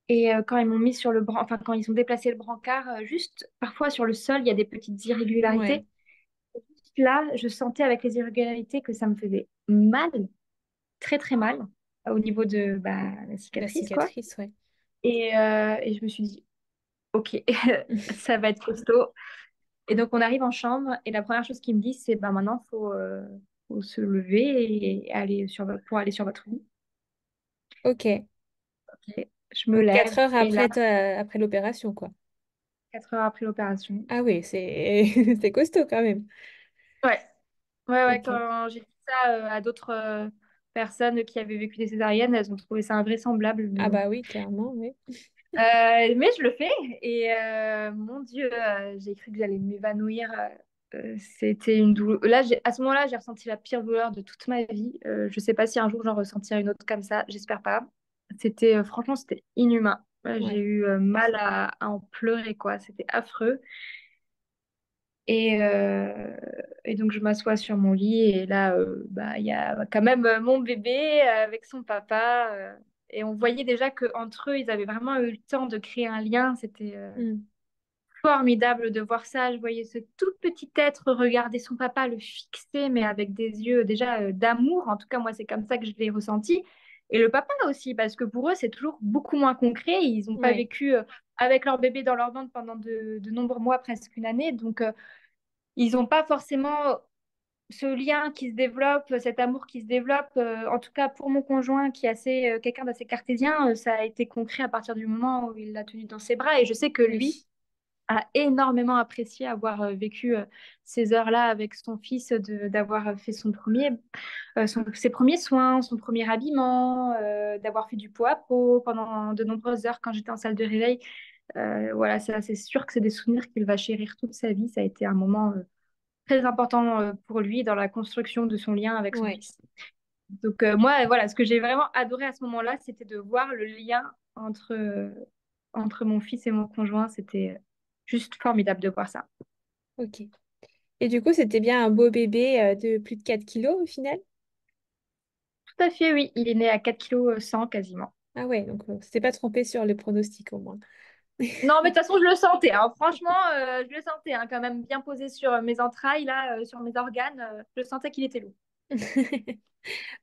Et quand ils m'ont mis sur enfin quand ils ont déplacé le brancard, juste parfois sur le sol, il y a des petites Ouais. irrégularités. Juste là, je sentais avec les irrégularités que ça me faisait mal, très très mal, au niveau de la La cicatrice, quoi. cicatrice, ouais. Et je me suis dit, ok, ça va être costaud. Et donc, on arrive en chambre et la première chose qu'il me dit, c'est bah, maintenant, faut se lever et aller pour aller sur votre lit. Ok. Ok. Je me Donc lève 4 heures et là, après l'opération, quoi. 4 heures après l'opération. Ah oui, c'est c'est costaud quand même. Ouais, ouais, Ok. quand j'ai dit ça à d'autres personnes qui avaient vécu des césariennes, elles ont trouvé ça invraisemblable, mais Ah bon. bah oui, clairement, oui. Mais je le fais et mon Dieu, j'ai cru que j'allais m'évanouir. C'était une douleur. Là, à ce moment-là, j'ai ressenti la pire douleur de toute ma vie. Je sais pas si un jour j'en ressentirai une autre comme ça. J'espère pas. C'était franchement, c'était inhumain. J'ai Ouais. eu mal à en pleurer quoi. C'était affreux. Et, euh, et donc je m'assois sur mon lit et là, bah il y a quand même mon bébé avec son papa. Et on voyait déjà que entre eux, ils avaient vraiment eu le temps de créer un lien. C'était Hmm. formidable de voir ça. Je voyais ce tout petit être regarder son papa, le fixer, mais avec des yeux déjà d'amour. En tout cas, moi, c'est comme ça que je l'ai ressenti. Et le papa aussi, parce que pour eux, c'est toujours beaucoup moins concret. Ils n'ont pas Ouais. vécu avec leur bébé dans leur ventre pendant de nombreux mois, presque une année. Donc, ils n'ont pas forcément ce lien qui se développe, cet amour qui se développe. En tout cas, pour mon conjoint, qui est quelqu'un d'assez cartésien, ça a été concret à partir du moment où il l'a tenu dans ses bras. Et je sais que lui, Oui. a énormément apprécié avoir vécu ces heures-là avec son fils, d'avoir fait ses premiers soins, son premier habillement, d'avoir fait du pot à pot pendant de nombreuses heures quand j'étais en salle de réveil. Voilà, ça, c'est sûr que c'est des souvenirs qu'il va chérir toute sa vie. Ça a été un moment très important pour lui dans la construction de son lien avec son Ouais. fils. Donc moi, voilà, ce que j'ai vraiment adoré à ce moment-là, c'était de voir le lien entre mon fils et mon conjoint. C'était juste formidable de voir ça. Ok. Et du coup, c'était bien un beau bébé de plus de 4 kilos au final? Tout à fait, oui. Il est né à 4,1 kg quasiment. Ah ouais, donc c'était pas trompé sur le pronostic au moins. Non, mais de toute façon, je le sentais, hein. Franchement, je le sentais, hein, quand même bien posé sur mes entrailles, là, sur mes organes. Je sentais qu'il était lourd.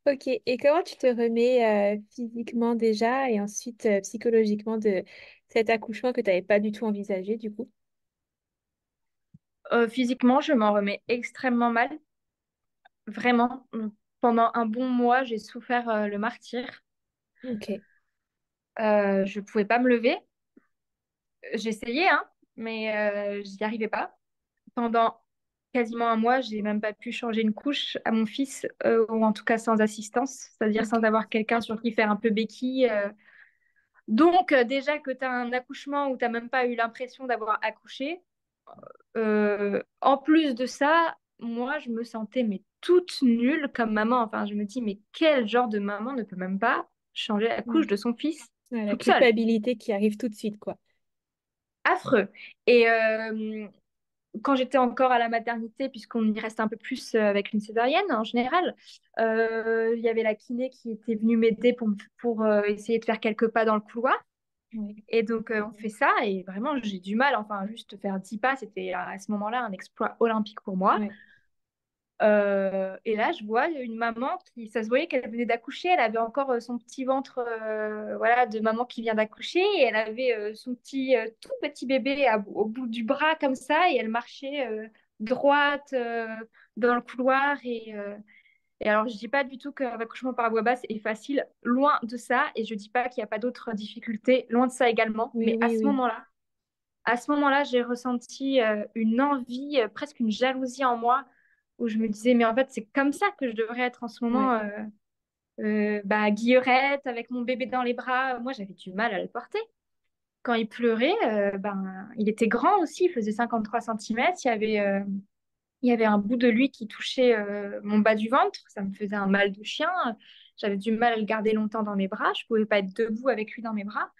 Ok, et comment tu te remets physiquement déjà et ensuite psychologiquement de cet accouchement que tu n'avais pas du tout envisagé du coup? Physiquement, je m'en remets extrêmement mal. Vraiment. Pendant un bon mois, j'ai souffert le martyre. Ok, Je pouvais pas me lever. J'essayais, hein, mais j'y arrivais pas. Pendant quasiment un mois, j'ai même pas pu changer une couche à mon fils, ou en tout cas sans assistance, c'est-à-dire ok, sans avoir quelqu'un sur qui faire un peu béquille. Donc, déjà que tu as un accouchement où tu n'as même pas eu l'impression d'avoir accouché, en plus de ça, moi, je me sentais mais toute nulle comme maman. Enfin, je me dis, mais quel genre de maman ne peut même pas changer la couche ouais. de son fils Ouais, la toute seule? culpabilité qui arrive tout de suite quoi. Affreux. Et quand j'étais encore à la maternité, puisqu'on y reste un peu plus avec une césarienne en général, il y avait la kiné qui était venue m'aider pour essayer de faire quelques pas dans le couloir. Ouais, Et donc, on fait ça et vraiment, j'ai du mal. Enfin, juste faire 10 pas, c'était à ce moment-là un exploit olympique pour moi. ouais, Et là, je vois une maman qui, ça se voyait qu'elle venait d'accoucher. Elle avait encore son petit ventre, voilà, de maman qui vient d'accoucher. Et elle avait son tout petit bébé au bout du bras comme ça. Et elle marchait droite dans le couloir. Et alors, je dis pas du tout qu'un accouchement par voie basse est facile. Loin de ça. Et je dis pas qu'il n'y a pas d'autres difficultés. Loin de ça également. oui, Mais oui, oui. à ce moment-là, j'ai ressenti une envie, presque une jalousie en moi, où je me disais, mais en fait, c'est comme ça que je devrais être en ce moment, Ouais, bah, guillerette, avec mon bébé dans les bras. Moi, j'avais du mal à le porter. Quand il pleurait, ben, il était grand aussi, il faisait 53 centimètres. Il y avait un bout de lui qui touchait mon bas du ventre. Ça me faisait un mal de chien. J'avais du mal à le garder longtemps dans mes bras. Je pouvais pas être debout avec lui dans mes bras.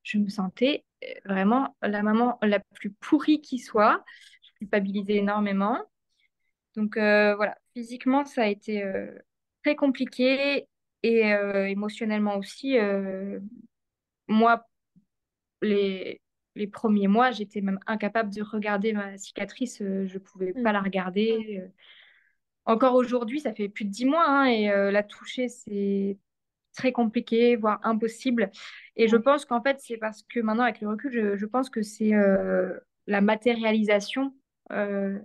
Je me sentais vraiment la maman la plus pourrie qui soit. Je culpabilisais énormément. Donc voilà, physiquement, ça a été très compliqué et émotionnellement aussi. Moi, les, les premiers mois, j'étais même incapable de regarder ma cicatrice. Je pouvais pas mm, la regarder. Encore aujourd'hui, ça fait plus de 10 mois, hein, et la toucher, c'est très compliqué, voire impossible. Et je Ouais. pense qu'en fait, c'est parce que maintenant, avec le recul, je pense que c'est la matérialisation euh,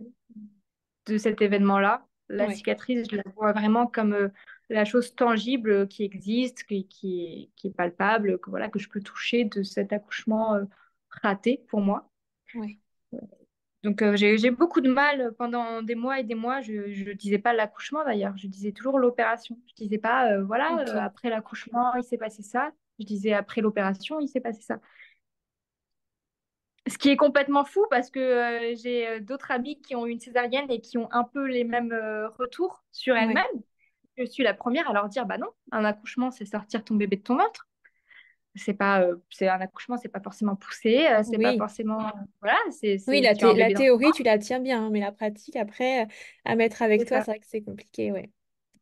de cet événement-là. La Ouais. cicatrice, je la vois vraiment comme la chose tangible qui existe, qui est palpable, que, voilà, que je peux toucher de cet accouchement raté pour moi. Ouais. Donc j'ai beaucoup de mal pendant des mois et des mois. Je ne disais pas l'accouchement d'ailleurs, je disais toujours l'opération. Je disais pas, voilà, Ok. après l'accouchement, il s'est passé ça. Je disais après l'opération, il s'est passé ça. Ce qui est complètement fou parce que j'ai d'autres amis qui ont eu une césarienne et qui ont un peu les mêmes retours sur elles-mêmes. Ouais. Je suis la première à leur dire, bah non, un accouchement, c'est sortir ton bébé de ton ventre. C'est pas, c'est un accouchement, c'est pas forcément poussé, c'est pas Oui. forcément, voilà, Oui, tu as un la bébé dans théorie, tu la tiens bien, hein, mais la pratique, après, à mettre avec c'est toi, ça. c'est vrai que c'est compliqué, ouais.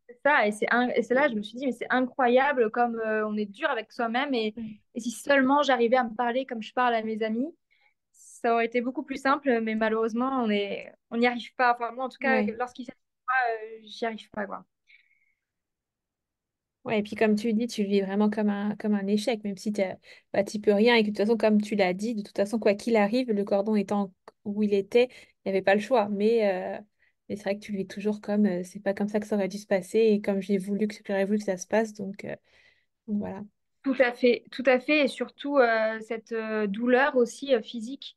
C'est ça, et c'est là, je me suis dit, mais c'est incroyable comme on est dur avec soi-même, Ouais. et si seulement j'arrivais à me parler comme je parle à mes amis, ça aurait été beaucoup plus simple, mais malheureusement, on n'y arrive pas. Enfin, moi, en tout cas, Ouais. lorsqu'il s'agit de moi, j'y arrive pas, quoi. Ouais, et puis comme tu dis, tu le vis vraiment comme un échec, même si bah, tu peux rien et que de toute façon, comme tu l'as dit, de toute façon, quoi qu'il arrive, le cordon étant où il était, il n'y avait pas le choix. Mais c'est vrai que tu le vis toujours comme c'est pas comme ça que ça aurait dû se passer et comme j'aurais voulu que ça se passe. Donc voilà. Tout à fait, et surtout cette douleur aussi physique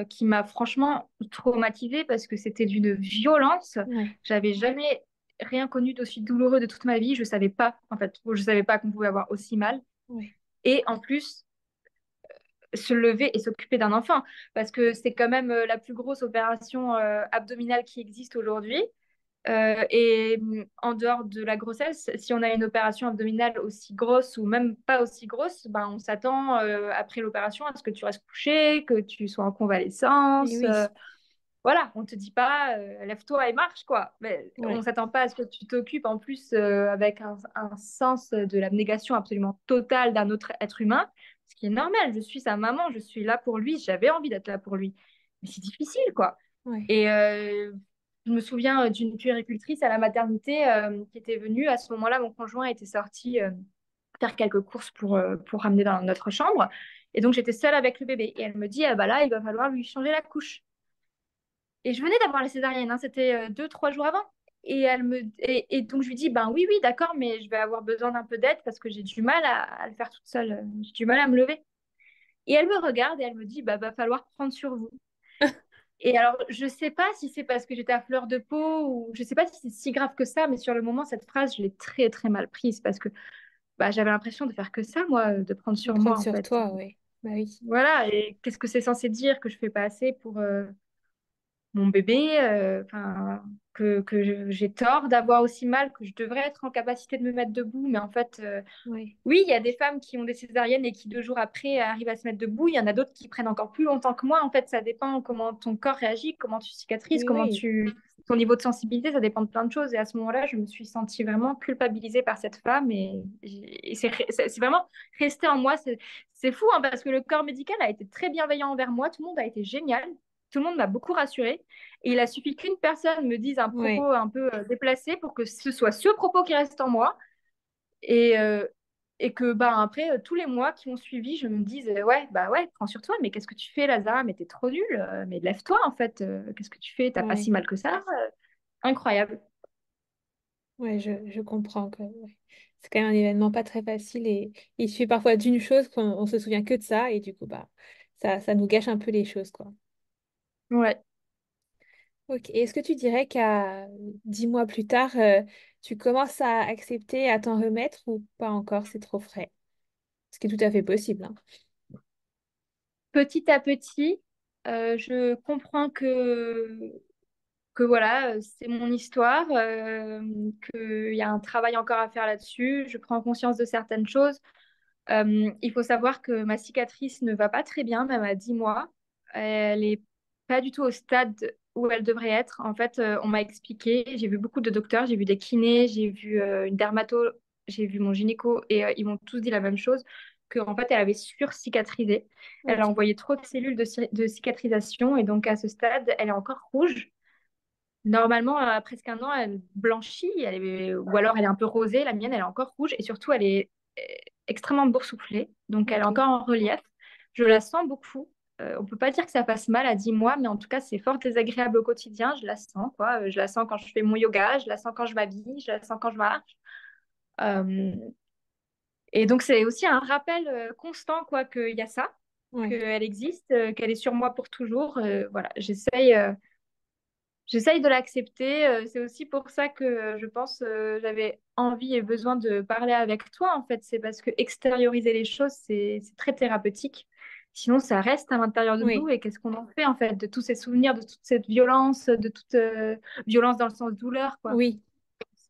qui m'a franchement traumatisée parce que c'était d'une violence. Ouais, J'avais jamais rien connu d'aussi douloureux de toute ma vie. Je savais pas, en fait, je savais pas qu'on pouvait avoir aussi mal. ouais, Et en plus, se lever et s'occuper d'un enfant, parce que c'est quand même la plus grosse opération abdominale qui existe aujourd'hui. En dehors de la grossesse, si on a une opération abdominale aussi grosse ou même pas aussi grosse, ben, on s'attend après l'opération à ce que tu restes couché, que tu sois en et convalescence. oui, Voilà, on te dit pas lève-toi et marche quoi. Mais on ouais, s'attend pas à ce que tu t'occupes en plus avec un sens de l'abnégation absolument totale d'un autre être humain, ce qui est normal. Je suis sa maman, je suis là pour lui, j'avais envie d'être là pour lui. Mais c'est difficile quoi. ouais, Et je me souviens d'une puéricultrice à la maternité qui était venue. À ce moment-là, mon conjoint était sorti faire quelques courses pour ramener dans notre chambre. Et donc, j'étais seule avec le bébé. Et elle me dit, ah bah là, il va falloir lui changer la couche. Et je venais d'avoir la césarienne, hein, c'était 2, 3 jours avant. Et donc, je lui dis, ben oui, oui, d'accord, mais je vais avoir besoin d'un peu d'aide parce que j'ai du mal à le faire toute seule. J'ai du mal à me lever. Et elle me regarde et elle me dit, bah, va falloir prendre sur vous. Et alors, je sais pas si c'est parce que j'étais à fleur de peau ou je sais pas si c'est si grave que ça, mais sur le moment, cette phrase, je l'ai très, très mal prise parce que bah, j'avais l'impression de faire que ça, moi, de prendre de sur moi, prendre en sur fait. toi, ouais. Bah oui, Voilà, et qu'est-ce que c'est censé dire que je fais pas assez pour mon bébé, que j'ai tort d'avoir aussi mal, que je devrais être en capacité de me mettre debout, mais en fait, ouais, oui, il y a des femmes qui ont des césariennes et qui 2 jours après arrivent à se mettre debout. Il y en a d'autres qui prennent encore plus longtemps que moi. En fait, ça dépend comment ton corps réagit, comment tu cicatrises, oui, oui, ton niveau de sensibilité, ça dépend de plein de choses. Et à ce moment-là, je me suis sentie vraiment culpabilisée par cette femme et c'est vraiment resté en moi. C'est fou hein, parce que le corps médical a été très bienveillant envers moi. Tout le monde a été génial. Tout le monde m'a beaucoup rassurée. Et il a suffi qu'une personne me dise un propos ouais, un peu déplacé pour que ce soit ce propos qui reste en moi. Et, que bah, après, tous les mois qui ont suivi, je me dise, ouais, bah ouais, prends sur toi, mais qu'est-ce que tu fais, Lazare? Mais t'es trop nulle, mais lève-toi, en fait, qu'est-ce que tu fais? T'as pas si ouais, mal que ça? Incroyable. ouais, je comprends que ouais. C'est quand même un événement pas très facile et il suffit parfois d'une chose qu'on se souvient que de ça et du coup, bah, ça nous gâche un peu les choses, quoi. Ouais. Ok, et est-ce que tu dirais qu'à 10 mois plus tard, tu commences à accepter, à t'en remettre ou pas encore, c'est trop frais? Ce qui est tout à fait possible, hein. Petit à petit, je comprends que voilà, c'est mon histoire, qu'il y a un travail encore à faire là-dessus. Je prends conscience de certaines choses. Il faut savoir que ma cicatrice ne va pas très bien, même à 10 mois. Elle est pas du tout au stade où elle devrait être. En fait, on m'a expliqué, j'ai vu beaucoup de docteurs, j'ai vu des kinés, j'ai vu une dermato, j'ai vu mon gynéco et ils m'ont tous dit la même chose, qu'en fait, elle avait sur-cicatrisé. Elle a Ok, envoyé trop de cellules de cicatrisation et donc à ce stade, elle est encore rouge. Normalement, à presque 1 an, elle blanchit, ou alors elle est un peu rosée. La mienne, elle est encore rouge et surtout, elle est extrêmement boursouflée, donc elle est Ok. encore en relief. Je la sens beaucoup. On peut pas dire que ça fasse mal à 10 mois, mais en tout cas, c'est fort désagréable au quotidien. Je la sens, quoi. Je la sens quand je fais mon yoga, je la sens quand je m'habille, je la sens quand je marche. Euh, et donc, c'est aussi un rappel constant, quoi, qu'il y a ça, Ouais. qu'elle existe, qu'elle est sur moi pour toujours. Voilà, j'essaye de l'accepter. C'est aussi pour ça que je pense j'avais envie et besoin de parler avec toi, en fait. C'est parce que extérioriser les choses, c'est très thérapeutique. Sinon, ça reste à l'intérieur de nous. Oui. Et qu'est-ce qu'on en fait, en fait, de tous ces souvenirs, de toute cette violence, de toute violence dans le sens douleur, quoi. Oui.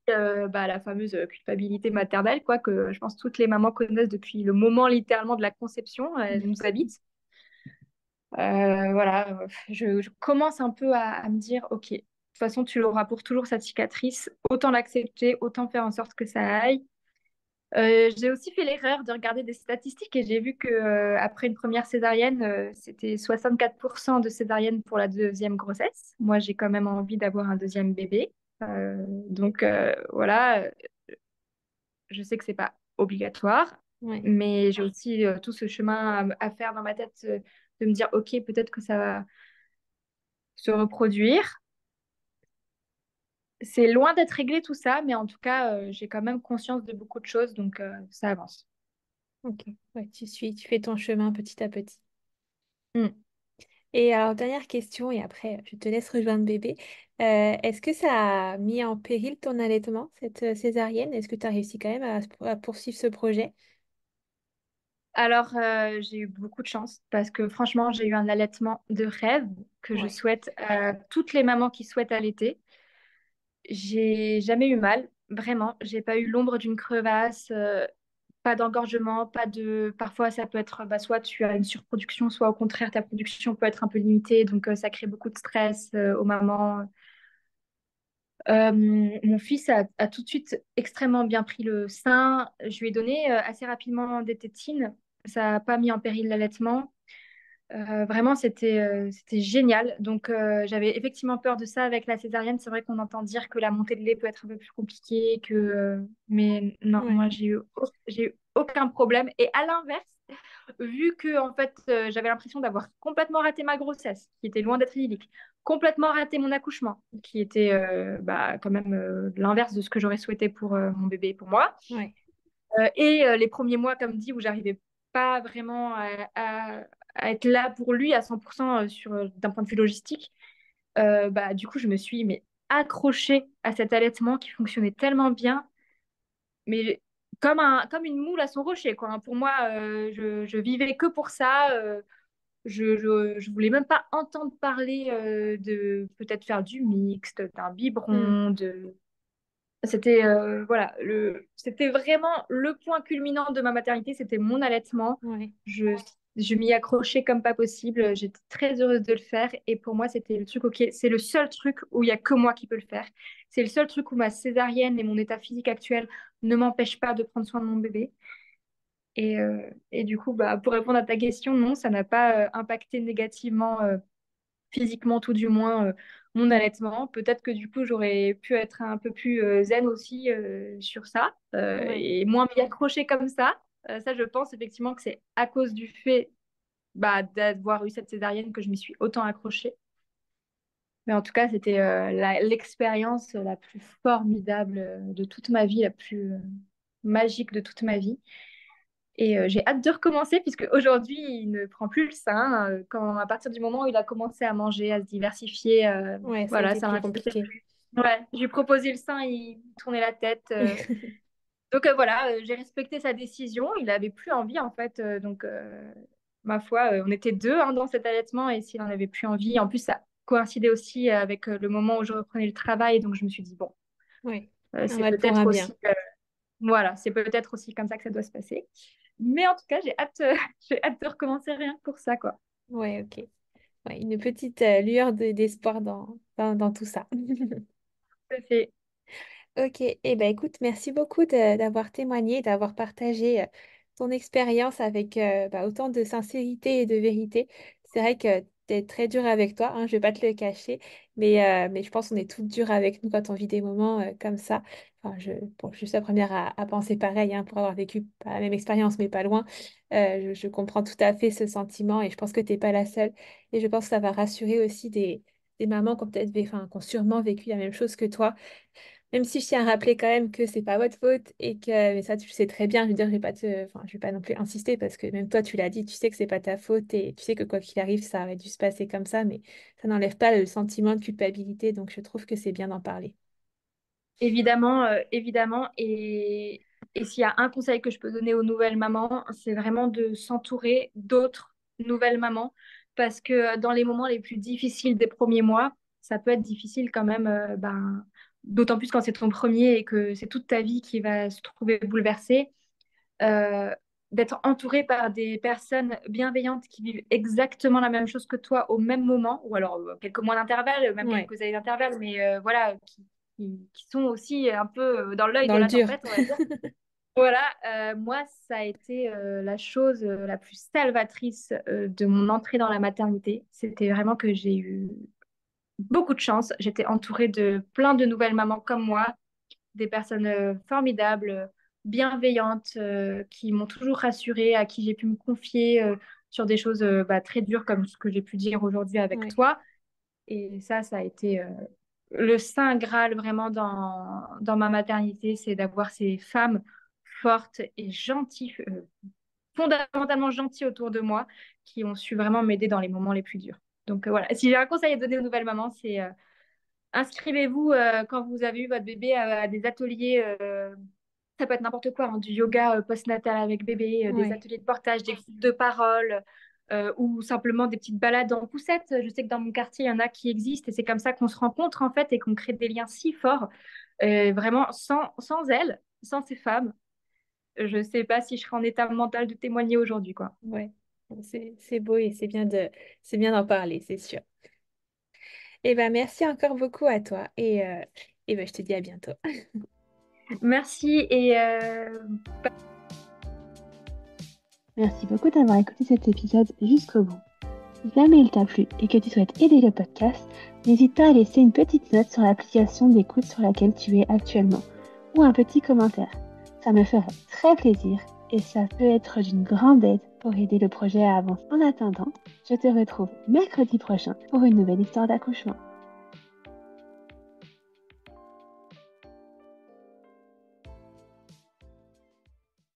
Bah, la fameuse culpabilité maternelle, quoi, que je pense toutes les mamans connaissent depuis le moment littéralement de la conception. Elle nous habite. Voilà, je commence un peu à me dire, ok, de toute façon, tu l'auras pour toujours cette cicatrice, autant l'accepter, autant faire en sorte que ça aille. J'ai aussi fait l'erreur de regarder des statistiques et j'ai vu que après une première césarienne, c'était 64% de césarienne pour la deuxième grossesse. Moi, j'ai quand même envie d'avoir un deuxième bébé. Donc voilà, je sais que c'est pas obligatoire, Ouais. mais j'ai aussi tout ce chemin à faire dans ma tête de me dire, ok, peut-être que ça va se reproduire. C'est loin d'être réglé tout ça, mais en tout cas, j'ai quand même conscience de beaucoup de choses, donc ça avance. Ok. Ouais, tu fais ton chemin petit à petit. Mm. Et alors, dernière question, et après, je te laisse rejoindre bébé. Est-ce que ça a mis en péril ton allaitement, cette césarienne? Est-ce que tu as réussi quand même à poursuivre ce projet? Alors, j'ai eu beaucoup de chance parce que franchement, j'ai eu un allaitement de rêve que je Ouais. souhaite à toutes les mamans qui souhaitent allaiter. J'ai jamais eu mal, vraiment. J'ai pas eu l'ombre d'une crevasse, pas d'engorgement, pas de. Parfois, ça peut être, bah, soit tu as une surproduction, soit au contraire, ta production peut être un peu limitée, donc ça crée beaucoup de stress aux mamans. Mon fils a tout de suite extrêmement bien pris le sein. Je lui ai donné assez rapidement des tétines. Ça n'a pas mis en péril l'allaitement. Vraiment, c'était génial. Donc, j'avais effectivement peur de ça avec la césarienne. C'est vrai qu'on entend dire que la montée de lait peut être un peu plus compliquée, mais non, Ouais. moi, j'ai eu aucun problème. Et à l'inverse, vu que en fait, j'avais l'impression d'avoir complètement raté ma grossesse, qui était loin d'être idyllique, complètement raté mon accouchement, qui était bah, quand même l'inverse de ce que j'aurais souhaité pour mon bébé et pour moi. Ouais. Et les premiers mois, comme dit, où j'arrivais pas vraiment à être là pour lui à 100% d'un point de vue logistique, bah, du coup, je me suis mais, accrochée à cet allaitement qui fonctionnait tellement bien, mais comme une moule à son rocher, quoi, hein. Pour moi, je vivais que pour ça. Je voulais même pas entendre parler de peut-être faire du mixte, d'un Hmm. biberon, de c'était voilà, c'était vraiment le point culminant de ma maternité, c'était mon allaitement. Ouais. Je, je m'y accrochais comme pas possible. J'étais très heureuse de le faire. Et pour moi, c'était le truc, ok, c'est le seul truc où il y a que moi qui peux le faire. C'est le seul truc où ma césarienne et mon état physique actuel ne m'empêchent pas de prendre soin de mon bébé. Et du coup, bah, pour répondre à ta question, non, ça n'a pas impacté négativement physiquement tout du moins mon allaitement. Peut-être que du coup j'aurais pu être un peu plus zen aussi sur ça Ouais. et moins m'y accrocher comme ça. Ça, je pense effectivement que c'est à cause du fait bah, d'avoir eu cette césarienne que je m'y suis autant accrochée. Mais en tout cas, c'était l'expérience la plus formidable de toute ma vie, la plus magique de toute ma vie. Et j'ai hâte de recommencer puisque aujourd'hui, il ne prend plus le sein. À partir du moment où il a commencé à manger, à se diversifier, Ouais, ça a voilà, été ça plus m'intéressait compliqué. plus. Ouais, je lui ai proposé le sein, il tournait la tête. Donc voilà, j'ai respecté sa décision. Il n'avait plus envie en fait. Donc ma foi, on était deux hein, dans cet allaitement et s'il n'en avait plus envie, en plus ça coïncidait aussi avec le moment où je reprenais le travail. Donc je me suis dit bon, Ouais. Un c'est mal pour un peut-être aussi bien. voilà, c'est peut-être aussi comme ça que ça doit se passer. Mais en tout cas, j'ai hâte, j'ai hâte de recommencer rien que pour ça, quoi. Ouais, ok. Ouais, une petite lueur d'espoir dans tout ça. Tout à fait. Ok, eh ben écoute, merci beaucoup d'avoir témoigné, d'avoir partagé ton expérience avec autant de sincérité et de vérité. C'est vrai que peut-être très dure avec toi, hein, je vais pas te le cacher, mais je pense qu'on est toutes dures avec nous quand on vit des moments comme ça. Enfin, bon, je suis la première à penser pareil, hein, pour avoir vécu pas la même expérience, mais pas loin. Je comprends tout à fait ce sentiment et je pense que tu n'es pas la seule. Et je pense que ça va rassurer aussi des mamans qui ont peut-être, enfin, qui ont sûrement vécu la même chose que toi. Même si je tiens à rappeler quand même que c'est pas votre faute et que, mais ça tu le sais très bien, je veux dire, enfin, je vais pas non plus insister parce que même toi tu l'as dit, tu sais que c'est pas ta faute et tu sais que quoi qu'il arrive, ça aurait dû se passer comme ça, mais ça n'enlève pas le sentiment de culpabilité, donc je trouve que c'est bien d'en parler. Évidemment, évidemment. Et s'il y a un conseil que je peux donner aux nouvelles mamans, c'est vraiment de s'entourer d'autres nouvelles mamans. Parce que dans les moments les plus difficiles des premiers mois, ça peut être difficile quand même, d'autant plus quand c'est ton premier et que c'est toute ta vie qui va se trouver bouleversée, euh, d'être entouré par des personnes bienveillantes qui vivent exactement la même chose que toi au même moment, ou alors quelques mois d'intervalle, même Ouais, quelques années d'intervalle, mais voilà, qui sont aussi un peu dans l'œil dans de le la dur. tempête, on va dire. Voilà, moi, ça a été la chose la plus salvatrice de mon entrée dans la maternité. C'était vraiment que j'ai eu beaucoup de chance. J'étais entourée de plein de nouvelles mamans comme moi, des personnes formidables, bienveillantes, qui m'ont toujours rassurée, à qui j'ai pu me confier sur des choses très dures comme ce que j'ai pu dire aujourd'hui avec Ouais, toi. Et ça a été le saint Graal vraiment dans ma maternité, c'est d'avoir ces femmes fortes et gentilles, fondamentalement gentilles autour de moi, qui ont su vraiment m'aider dans les moments les plus durs. Donc voilà, si j'ai un conseil à donner aux nouvelles mamans, c'est inscrivez-vous quand vous avez eu votre bébé à des ateliers. Ça peut être n'importe quoi, hein, du yoga postnatal avec bébé, des ouais, ateliers de portage, des groupes de parole, ou simplement des petites balades en poussette. Je sais que dans mon quartier, il y en a qui existent et c'est comme ça qu'on se rencontre en fait et qu'on crée des liens si forts. Vraiment, sans elles, sans ces femmes, je ne sais pas si je serais en état mental de témoigner aujourd'hui, quoi. ouais. C'est beau et c'est bien d'en parler, c'est sûr. Et ben merci encore beaucoup à toi et ben, je te dis à bientôt. Merci Merci beaucoup d'avoir écouté cet épisode jusqu'au bout. Si jamais il t'a plu et que tu souhaites aider le podcast, n'hésite pas à laisser une petite note sur l'application d'écoute sur laquelle tu es actuellement ou un petit commentaire. Ça me ferait très plaisir et ça peut être d'une grande aide pour aider le projet à avancer. En attendant, je te retrouve mercredi prochain pour une nouvelle histoire d'accouchement.